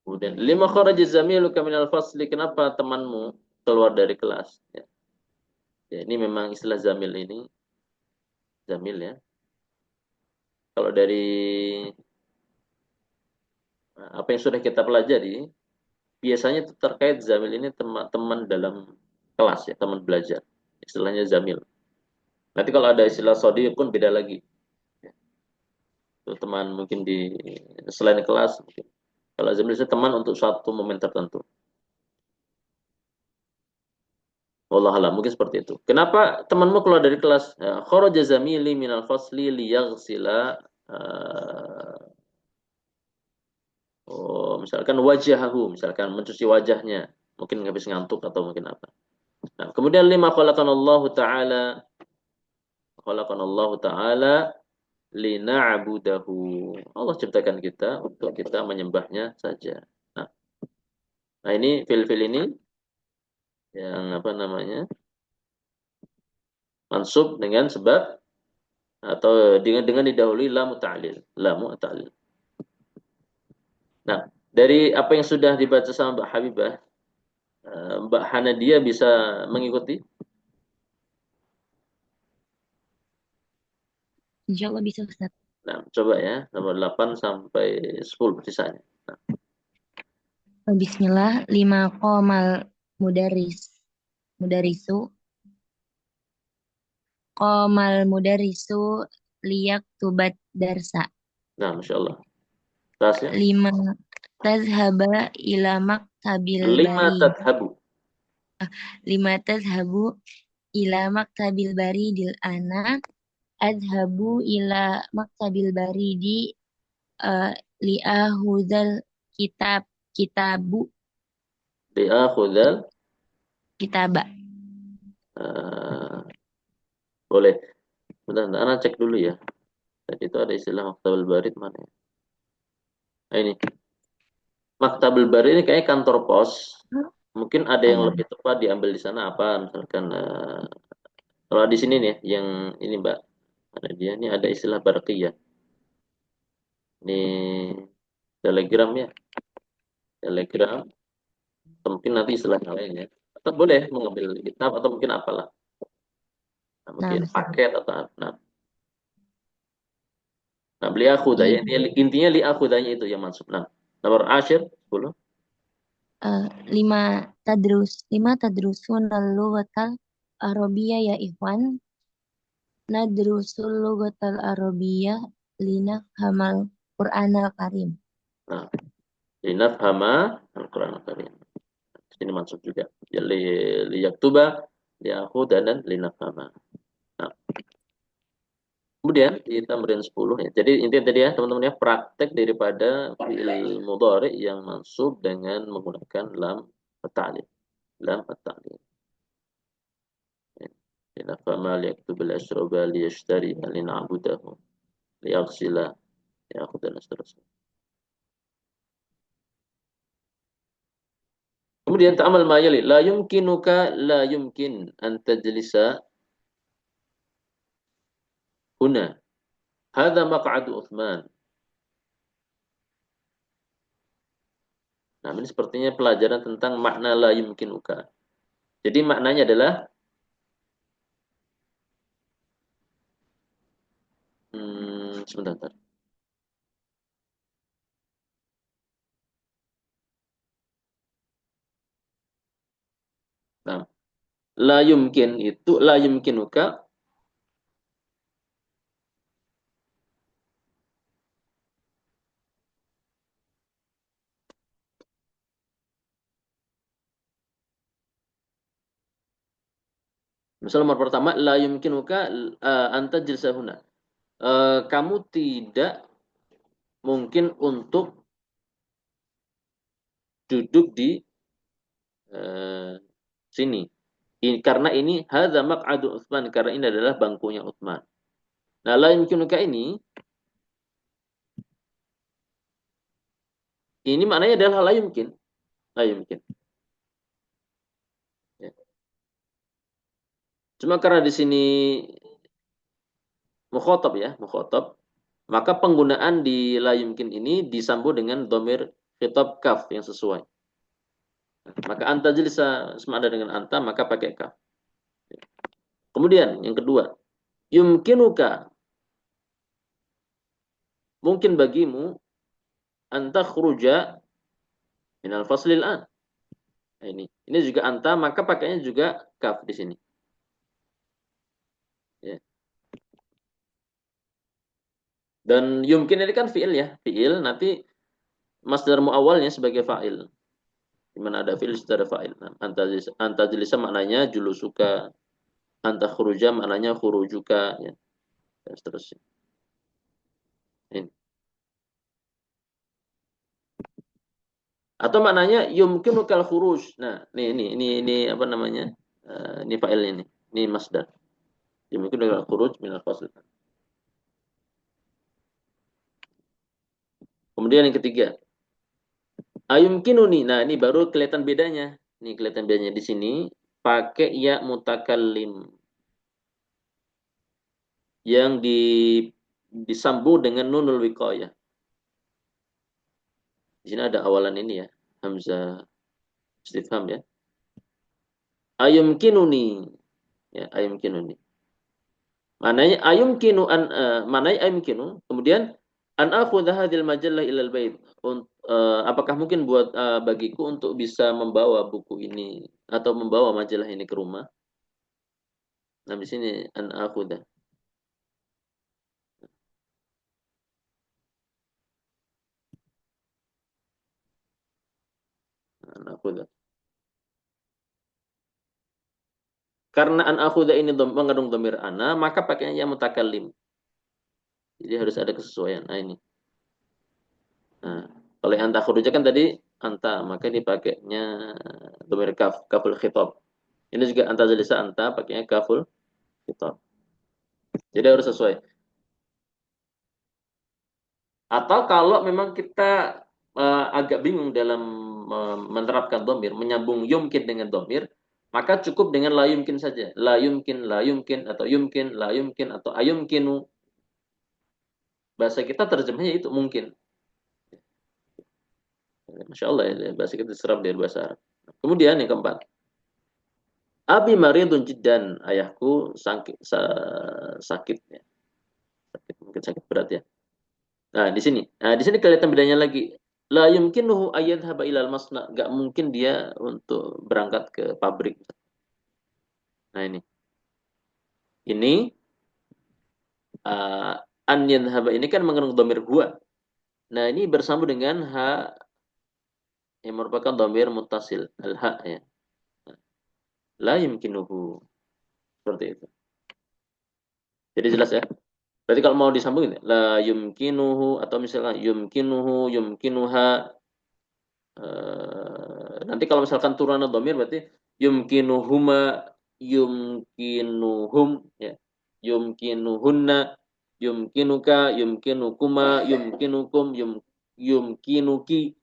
Kemudian lima kharaja zamiluka minal fasli. Kenapa temanmu keluar dari kelas? Ya. Ya, ini memang istilah zamil ini. Zamil ya. Kalau dari apa yang sudah kita pelajari, biasanya itu terkait zamil ini teman-teman dalam kelas ya, teman belajar. Istilahnya zamil. Nanti kalau ada istilah sodi pun beda lagi. Itu teman mungkin di selain kelas. Mungkin. Kalau zamil itu teman untuk suatu momen tertentu. Wallah alam, mungkin seperti itu. Kenapa temanmu keluar dari kelas? Ya, kharaja zamili minal fasli liyaghsila misalkan wajahahu, misalkan mencuci wajahnya, mungkin habis ngantuk atau mungkin apa. Nah, kemudian lima khalaqanallahu ta'ala lina'budahu. Allah ciptakan kita untuk kita menyembahnya saja. Nah, nah ini fil-fil ini yang apa namanya? Mansub dengan sebab atau dengan didahului lamu ta'lil, lamu ta'lil. Nah, dari apa yang sudah dibaca sama Mbak Habibah, Mbak Hanadia bisa mengikuti? Insya Allah bisa Ustaz. Nah, coba ya, nomor 8 sampai 10 sisanya. Nah, Bismillah, lima qomal mudarisu, qomal mudarisu liyak tubat darsa. nah Masya Allah. Tasnya? Lima tazhaba ila maktabil Lima bari. tadhabu. Lima tazhabu ila maktabil bari dil ana. Adhabu ila maktabil bari di li'ahudal kitabu Diakhudal. kitaba. Uh, boleh. Bentar, anak cek dulu ya. Tadi itu ada istilah maktabul barid mana ya? Nah, ini. Maktabul barid ini kayak kantor pos. Mungkin ada yang lebih tepat diambil di sana apa? Misalkan kalau di sini nih yang ini Mbak, ada dia ini ada istilah barqiyah. Ini telegram ya. Telegram. Mungkin nanti istilahnya lain ya. Tetap boleh mengambil kitab atau mungkin apalah. Nah, Nah, mungkin paket atau apa. Nah, beli akhudah ya. ini Intinya li akhudahnya itu yang masuk. Nah, nomor asyir 10. eh, lima tadrusun al-lughatal arabiyah ya ikhwan. Nadrusul lughatal arabiyah linafhamal Qur'anal Karim. Nah, linafhama Al-Quran Al-Karim. Ini masuk juga. Ya, li yaktuba, li akhudah dan linafhama. Nah, kemudian di tamrin 10 ya. Jadi intinya tadi ya teman-teman ya praktek daripada fi'il mudhari yang mansub dengan menggunakan lam at-ta'lil. Lam at-ta'lil. Ya. Fama liyaktub al-ashraba liyashtari lina'budahu liyaghsila ya'khud dan seterusnya. Kemudian ta'amal ma yali la yumkinuka la yumkin an tajlisa huna. Hadha maq'adu Uthman. Nah, ini sepertinya pelajaran tentang makna la yumkinuka. Jadi maknanya adalah sebentar. Nah, la yumkin itu la yumkinuka misal nomor pertama la yumkinuka anta jilsahuna. Kamu tidak mungkin untuk duduk di eh, sini. Karena ini hadza maq'adu Utsman karena ini adalah bangkunya Utsman. Nah, la yumkinuka ini maknanya adalah la yumkin. La yumkin. Ya. Cuma karena di sini mukhatab ya, mukhatab, maka penggunaan di la yumkin ini disambung dengan domir khitab kaf yang sesuai. Maka anta jilsa sama ada dengan anta, maka pakai kaf. Kemudian yang kedua, yumkinuka mungkin bagimu anta khuruja minal faslil an. Nah, ini juga anta, maka pakainya juga kaf di sini. Ya. Dan yumkin ini kan fiil ya, fiil nanti masdar muawalnya sebagai fa'il. Di mana ada fiil sudah ada fa'il. Nah, anta jilisa maknanya julusuka, anta khuruja maknanya khurujuka ya. Dan seterusnya. Ini. Atau maknanya yumkinukal khuruj. Nah, ini apa namanya? Ini fa'il ini. Ini masdar. Yumkinukal khuruj minal fasl. Kemudian yang ketiga, ayumkinuni. Nah, ini baru kelihatan bedanya. Ini kelihatan bedanya di sini pakai ya mutakallim yang disambung dengan nunul wiqayah. Di sini ada awalan ini ya, hamzah istifham ya. Ayumkinuni. Ya, ayumkinuni. Mananya ayumkinu an mananya ayumkinu. Kemudian an akhudha hadhil majallah ilal bait. Apakah mungkin buat bagiku untuk bisa membawa buku ini atau membawa majalah ini ke rumah? Nah, di sini an akhudha. An akhudha. Karena an akhudha ini mengandung dhamir ana, maka pakainya ya mutakallim. Jadi harus ada kesesuaian. Nah, ini. Nah, kalau yang anta khuruja kan tadi anta, maka dipakainya dhamir kaf, kaful khitab. Ini juga anta jalisa anta pakainya kaful khitab. Jadi harus sesuai. Atau kalau memang kita agak bingung dalam menerapkan domir, menyambung yumkin dengan domir, maka cukup dengan la yumkin saja. La yumkin, atau yumkin, la yumkin, atau ayumkinu. Bahasa kita terjemahnya itu mungkin. Masya Allah ya, bahasa kita diserap dari bahasa Arab. Kemudian yang keempat. Abi maridun jiddan, ayahku sakit, sakit ya. Sakit, mungkin sakit berat ya. Nah, di sini. Nah, di sini kelihatan bedanya lagi. La yumkinuhu ayyadhhaba ilal masna. Enggak mungkin dia untuk berangkat ke pabrik. Nah, ini. Ini an yadhhaba ini kan mengandung dhamir huwa. Nah, ini bersambung dengan ha yang merupakan dhamir muttasil, al-ha ya. La yumkinuhu. Seperti itu. Jadi jelas ya. Berarti kalau mau disambungin ya, la yumkinuhu atau misalnya yumkinuhu, yumkinuha. Nanti kalau misalkan turunan dhamir berarti yumkinuhuma, yumkinuhum ya. Yumkinuhunna, yumkinuka, yumkinukuma, yumkinukum, yumkinuki,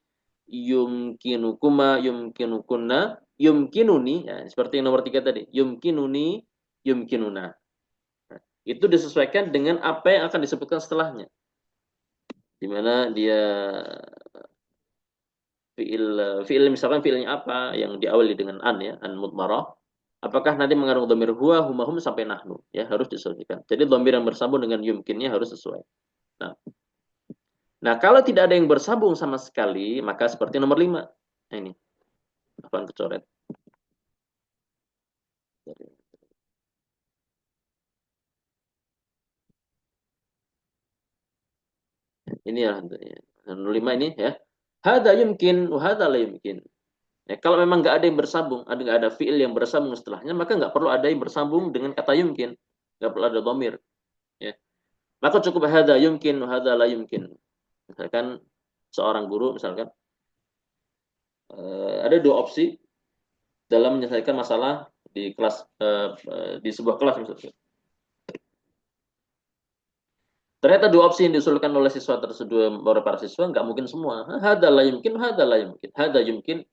yumkinukuma, yumkinukunna, yumkinuni ya, seperti yang nomor 3 tadi. Yumkinuni, yumkinuna. Nah, itu disesuaikan dengan apa yang akan disebutkan setelahnya. Di mana dia fiil misalkan fiilnya apa yang diawali dengan an ya, an mudmarah. Apakah nanti mengandung dhamir huwa, huma, hum sampai nahnu ya, harus disesuaikan. Jadi dhamir yang bersambung dengan yumkinnya harus sesuai. Nah, nah kalau tidak ada yang bersambung sama sekali, maka seperti nomor 5. Nah, ini. Apaan kecoret? Ini ya, nomor 5 ini ya. Hada yumkin, wa hada la yumkin. Ya, kalau memang nggak ada yang bersambung, nggak ada fiil yang bersambung setelahnya, maka nggak perlu ada yang bersambung dengan kata yumkin, nggak perlu ada dhamir. Ya. Maka cukup hada yumkin, hada la yumkin. Misalkan seorang guru, misalkan ada 2 opsi dalam menyelesaikan masalah di kelas, di sebuah kelas misalkan. Ternyata 2 opsi yang diusulkan oleh siswa tersebut, oleh para siswa, nggak mungkin semua. Hada la yumkin, hada la yumkin, hada yumkin.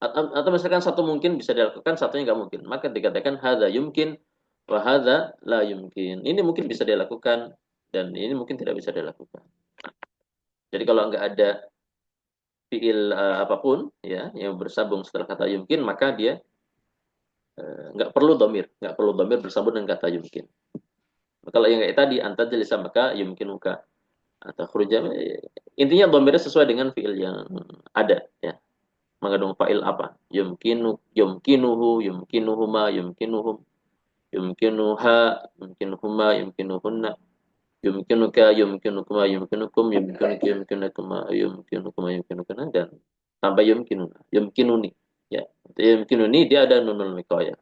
Atau misalkan satu mungkin bisa dilakukan, satunya nggak mungkin. Maka dikatakan hada yumkin, wa hada la yumkin. Ini mungkin bisa dilakukan, dan ini mungkin tidak bisa dilakukan. Jadi kalau nggak ada fiil apapun ya yang bersambung setelah kata yumkin, maka dia nggak perlu dhamir bersambung dengan kata yumkin. Kalau yang kayak tadi anta jelisa maka yumkinuka atau khurujam, intinya dhamirnya sesuai dengan fiil yang ada ya, mengandung fa'il apa, yumkinuhu, yumkinuhuma, yumkinuhum, yumkinuha, yumkinuhuma, yumkinuhunna, yumkinuka, yumkinukuma, yumkinukum, yumkinuki, yumkinukuma, yumkinukuma, yumkinukuna, dan sampai yumkinuna, yumkinuni ya. Yumkinuni dia ada nunul wiqayah.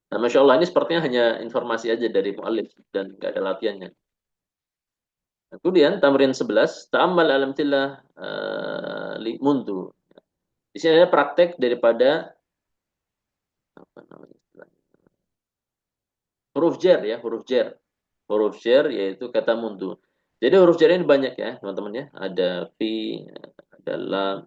Nah, Masya Allah, ini sepertinya hanya informasi aja dari mu'alif dan nggak ada latihannya. Nah, kemudian tamrin 11, ta'ammal alamtillah li mundu. Di sini ada praktek daripada apa namanya istilahnya? Huruf jar ya, huruf jar. Huruf jar yaitu kata mundu. Jadi huruf jar ini banyak ya, teman-teman ya. Ada fi, ada lam,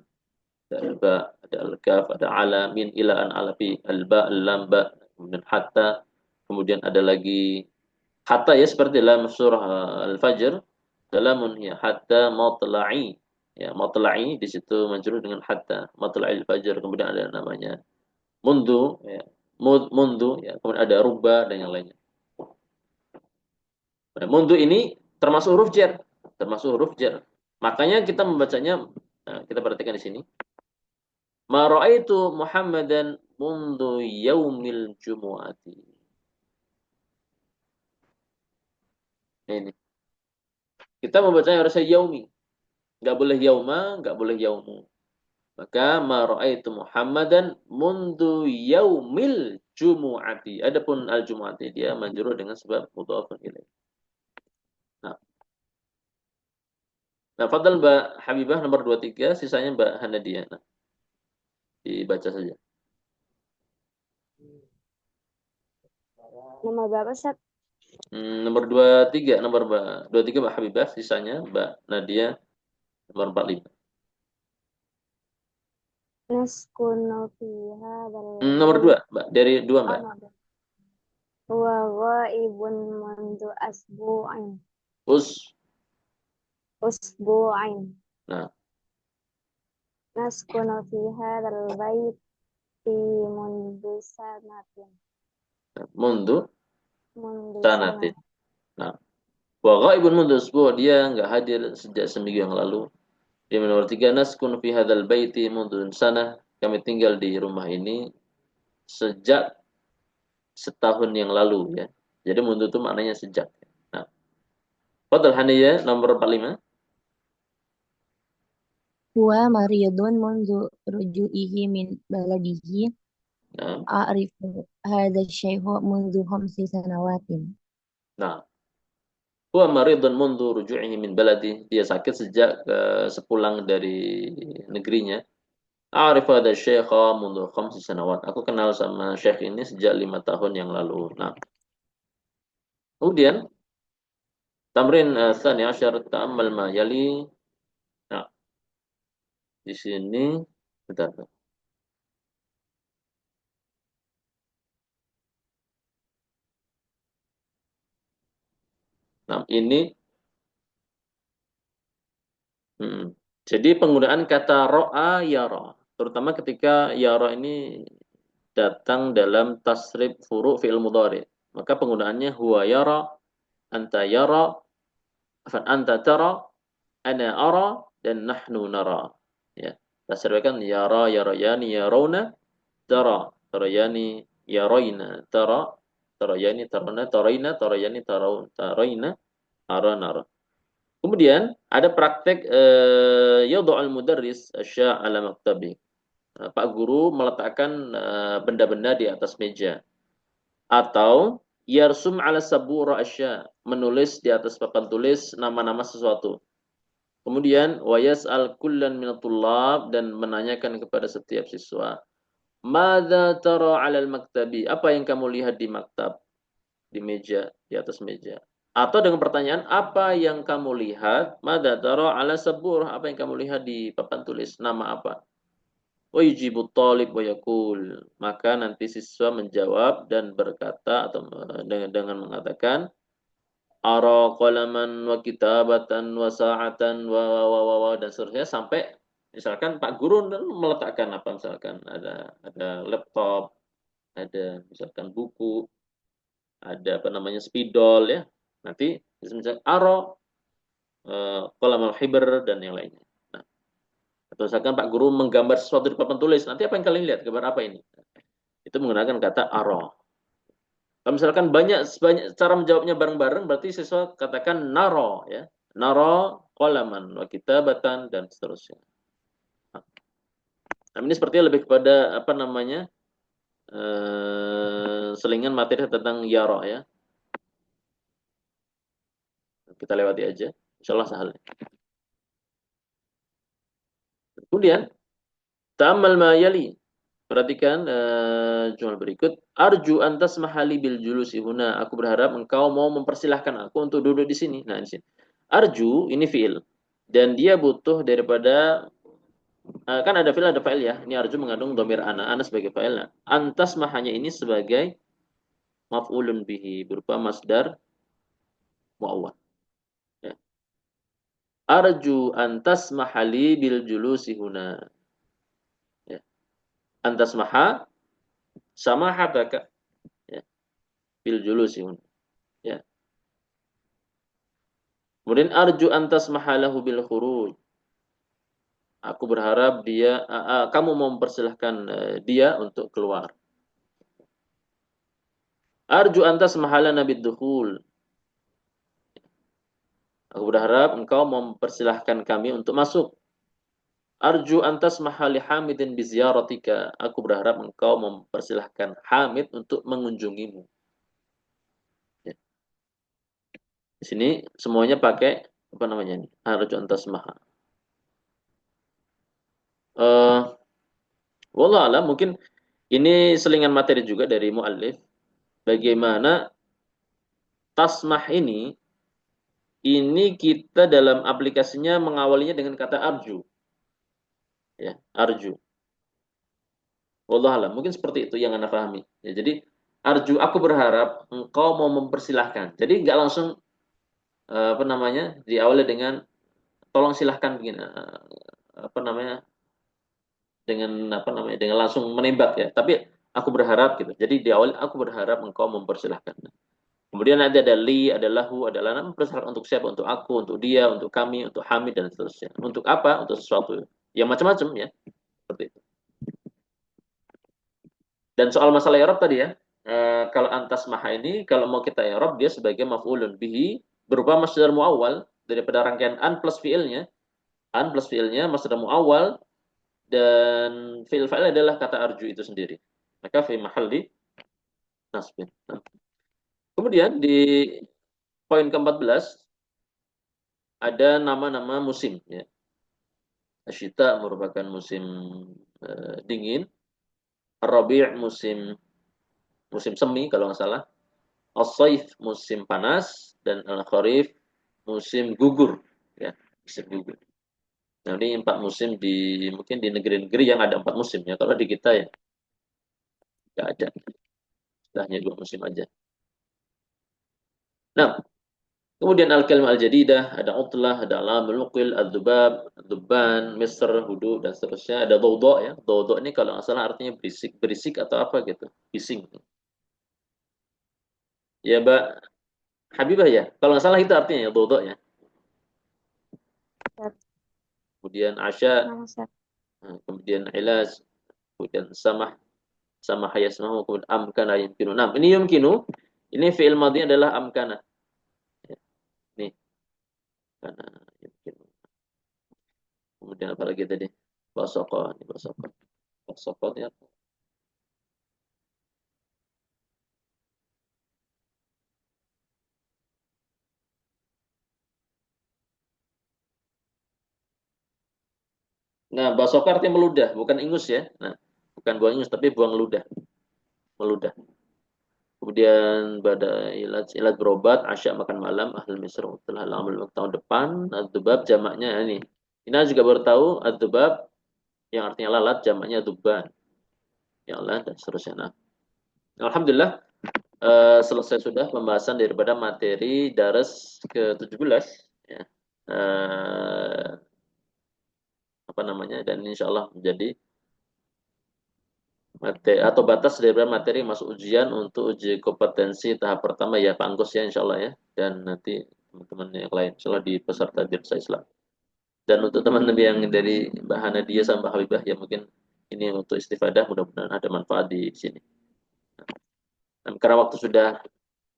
ada ba, ada al-kaf, ada ala, min, ila, an, ala, fi, al-ba, al-lam, ba, kemudian hatta. Kemudian ada lagi hatta ya, seperti dalam surah Al-Fajr, dalam ya hatta matla'i. Ya, matla'i di situ majrur dengan hatta, matla'il fajr. Kemudian ada namanya mundu ya, mundu ya, kemudian ada ruba dan yang lainnya. Nah, mundu ini termasuk huruf jar, termasuk huruf jar. Makanya kita membacanya, nah, kita perhatikan di sini. Ma ra'aitu Muhammadan mundu yaumil jumu'ati. Ini. Kita membacanya harusnya yaumi. Nggak boleh yauma, nggak boleh yaumu. Maka ma ra'aitu Muhammadan mundu yaumil jumu'ati. Adapun al-jumu'ati dia majrur dengan sebab mudhafun ilaih. Nah, fadal Mbak Habibah nomor 23, sisanya Mbak Hanadia. Nah, dibaca saja. Nomor berapa, Ustaz? Nomor 23, nomor Mbak 23 Mbak Habibah, sisanya Mbak Nadia nomor 45. Naskunu fiha Nomor 2, Mbak. Dari 2, Mbak. Wa ghaibun mundu asbu'in. Usbu'in. Nah, Naskunu fiha bait mundu sanatin. Mundu Mundu sanatin. sanat. Nah, wa ghaibun mundu usbu', dia nggak hadir sejak seminggu yang lalu. Di nomor 3, naskun fi hadzal baiti mundu sanah, kami tinggal di rumah ini sejak setahun yang lalu ya. Jadi mundu itu maknanya sejak. Nah, Fadl Haniyah nomor 45. Huwa maridun mundu ruju'ihi min baladihi. Nah, A'rifu hadha syaihu mundu 5 sanawatin. nah, huwa maridun mundu ruju'ihi min baladi. Dia sakit sejak sepulang dari negerinya. A'rifu hadha syaikha mundu 5 sanawat. Aku kenal sama syekh ini sejak 5 tahun yang lalu. Nah, kemudian tamrin tsani asyar ta'ammal ma yali. Nah, di sini bentar. Nah, ini jadi penggunaan kata ro'a yara, terutama ketika yara ini datang dalam tasrif furu' fi'il mudhari. Maka penggunaannya huwa yara, anta tara, ana ara, dan nahnu nara. Ya. Tasrifkan yara, yarayani, yarawna, tara, tarayani, yarayna, tara, tarayani, tarana, tarayna, tarayani, tarayna, ara, nara. Kemudian ada praktek yadha'ul mudarris asya' ala maktabi. Pak guru meletakkan benda-benda di atas meja, atau yarsum ala sabura asya', menulis di atas papan tulis nama-nama sesuatu. Kemudian wa yas'al kullan minatullab, dan menanyakan kepada setiap siswa, madza tara 'alal maktabi? Apa yang kamu lihat di maktab, di meja, di atas meja? Atau dengan pertanyaan, apa yang kamu lihat? Madza tara 'ala sabur? Apa yang kamu lihat di papan tulis? Nama apa? Wa yujibu talib wa yaqul. Maka nanti siswa menjawab dan berkata, atau dengan mengatakan, ara qalaman wa kitabatan wa sa'atan wa dan seterusnya, sampai misalkan Pak Guru meletakkan apa, misalkan ada laptop, ada misalkan buku, ada apa namanya spidol ya. Nanti misalkan ara qalamal hibr dan yang lainnya. Nah, atau misalkan Pak Guru menggambar sesuatu di papan tulis, nanti apa yang kalian lihat? Gambar apa ini? Itu menggunakan kata ara. Kalau misalkan banyak cara menjawabnya bareng-bareng, berarti siswa katakan naro ya. Naro qalaman wa kitabatan dan seterusnya. Nah, ini sepertinya lebih kepada apa namanya? Selingan materi tentang yara ya. Kita lewati aja. Insyaallah sahal. Kemudian ta'ammal ma yali. Perhatikan jumlah berikut. Arju antas mahali bil julusi huna. Aku berharap engkau mau mempersilahkan aku untuk duduk di sini. Nah, di sini. Arju ini fiil. Dan dia butuh daripada kan ada fiil ada fa'il ya. Ini arju mengandung dhamir ana. Ana sebagai fa'il. Nah, antas mahanya ini sebagai maf'ulun bihi, berupa masdar muawwal. Ya. Arju antas mahali bil julusi huna. Ya. Antas maha sama habaka, ya, bil julusi huna. Ya. Kemudian arju antas mahalahu bil khuruj. Aku berharap kamu mau mempersilahkan dia untuk keluar. Arju antas mahalana bid dukhul. Aku berharap engkau mempersilahkan kami untuk masuk. Arju antas mahali Hamidin biziaratika. Aku berharap engkau mempersilahkan Hamid untuk mengunjungimu. Ya. Di sini semuanya pakai apa namanya ini? Arju antas maha. Wallah alam, mungkin ini selingan materi juga dari muallif. Bagaimana tasmah ini kita dalam aplikasinya mengawalinya dengan kata arju. Ya, arju. Wallah alam, mungkin seperti itu yang Anda pahami. Ya, jadi arju, aku berharap engkau mau mempersilahkan. Jadi nggak langsung apa namanya diawali dengan tolong silahkan begini, apa namanya dengan apa namanya dengan langsung menembak ya. Tapi aku berharap gitu. Jadi di awal aku berharap engkau mempersilahkan. Kemudian ada li, ada lahu, ada lana mempersilahkan untuk siapa? Untuk aku, untuk dia, untuk kami, untuk Hamid dan seterusnya. Untuk apa? Untuk sesuatu yang macam-macam ya. Seperti itu. Dan soal masalah i'rab tadi ya. Kalau antas maha ini kalau mau kita i'rab dia sebagai maf'ulun bihi berupa masdar muawwal daripada rangkaian an plus fiilnya. An plus fiilnya masdar muawwal dan fi'il fa'il adalah kata arju itu sendiri. Maka fi mahalli nasbin. Nah, kemudian di poin ke-14 ada nama-nama musim ya. Asyita merupakan musim dingin, Ar-Rabi' musim musim semi kalau nggak salah, As-Saif musim panas dan Al-Kharif musim gugur ya, musim gugur. Nah, ini 4 musim di mungkin di negeri-negeri yang ada 4 musim ya. Kalau di kita ya nggak ada. Hanya 2 musim aja. Nah, kemudian al-kalimah al-jadidah, ada utlah, ada alamul muqil, ad-dubab, ad-dubban, misr, hudu, dan seterusnya. Ada dawda ya. Dawda ini kalau nggak salah artinya berisik. Berisik atau apa gitu. Bising. Ya, Mbak Habibah ya. Kalau nggak salah itu artinya ya, dawda ya. Ustaz. Kemudian asya, Nama Ustaz. kemudian ilaj, kemudian samah, samah yasmahu, kemudian amkana yumkinu. Nah, ini yumkinu. Ini fi'il madhi adalah amkana. Ya, nih, karena yumkinu. Kemudian apa lagi tadi? Basoko, ini basoko. Basoko ya. Nah, basoko artinya meludah, bukan ingus ya. Nah, bukan buang ingus, tapi buang ludah. Meludah. Kemudian pada ilat ilat berobat, asya makan malam, ahl misr telah amal tahun depan, ad-dubab jamaknya ini. Ini juga baru tahu ad-dubab yang artinya lalat jamaknya dubban. Ya Allah dan seterusnya. Nah, alhamdulillah selesai sudah pembahasan daripada materi daras ke-17 ya. Eh, apa namanya dan insya Allah menjadi materi atau batas daripada materi masuk ujian untuk uji kompetensi tahap pertama ya Pak Anggus ya insya Allah ya dan nanti teman-teman yang lain insya Allah di peserta Dirsa Islam dan untuk teman-teman yang dari Mbak Hanadia sama Mbak Habibah ya mungkin ini untuk istifadah mudah-mudahan ada manfaat di sini. Dan karena waktu sudah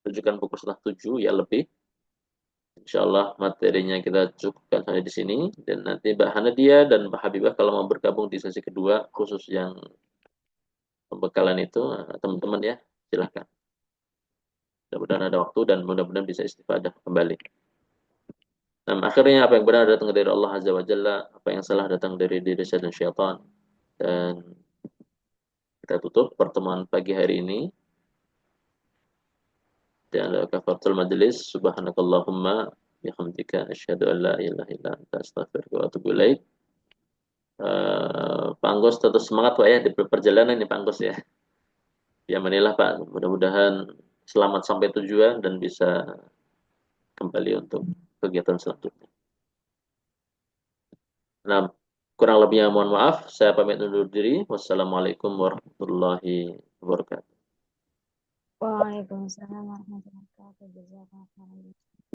tunjukkan pukul 6:30 ya lebih insya Allah materinya kita cukupkan sampai di sini dan nanti Mbak Hanadia dan Mbak Habibah kalau mau bergabung di sesi kedua khusus yang pembekalan itu teman-teman ya silahkan mudah-mudahan ada waktu dan mudah-mudahan bisa istifadah kembali. Nah, akhirnya apa yang benar datang dari Allah Azza wa Jalla, apa yang salah datang dari diri saya dan syaitan. Dan kita tutup pertemuan pagi hari ini. Dan kafaratul majlis, subhanakallahumma bihamdika asyhadu an la ilaha illa anta astaghfiruka wa atubu ilaik. Pak Anggus tetap semangat Pak ya di perjalanan ini Pak Anggus ya. Ya manilah Pak, mudah-mudahan selamat sampai tujuan dan bisa kembali untuk kegiatan selanjutnya. Nah, kurang lebihnya mohon maaf. Saya pamit undur diri. Wassalamualaikum warahmatullahi wabarakatuh. Waalaikumsalam warahmatullahi wabarakatuh. Jazakallahu khairan.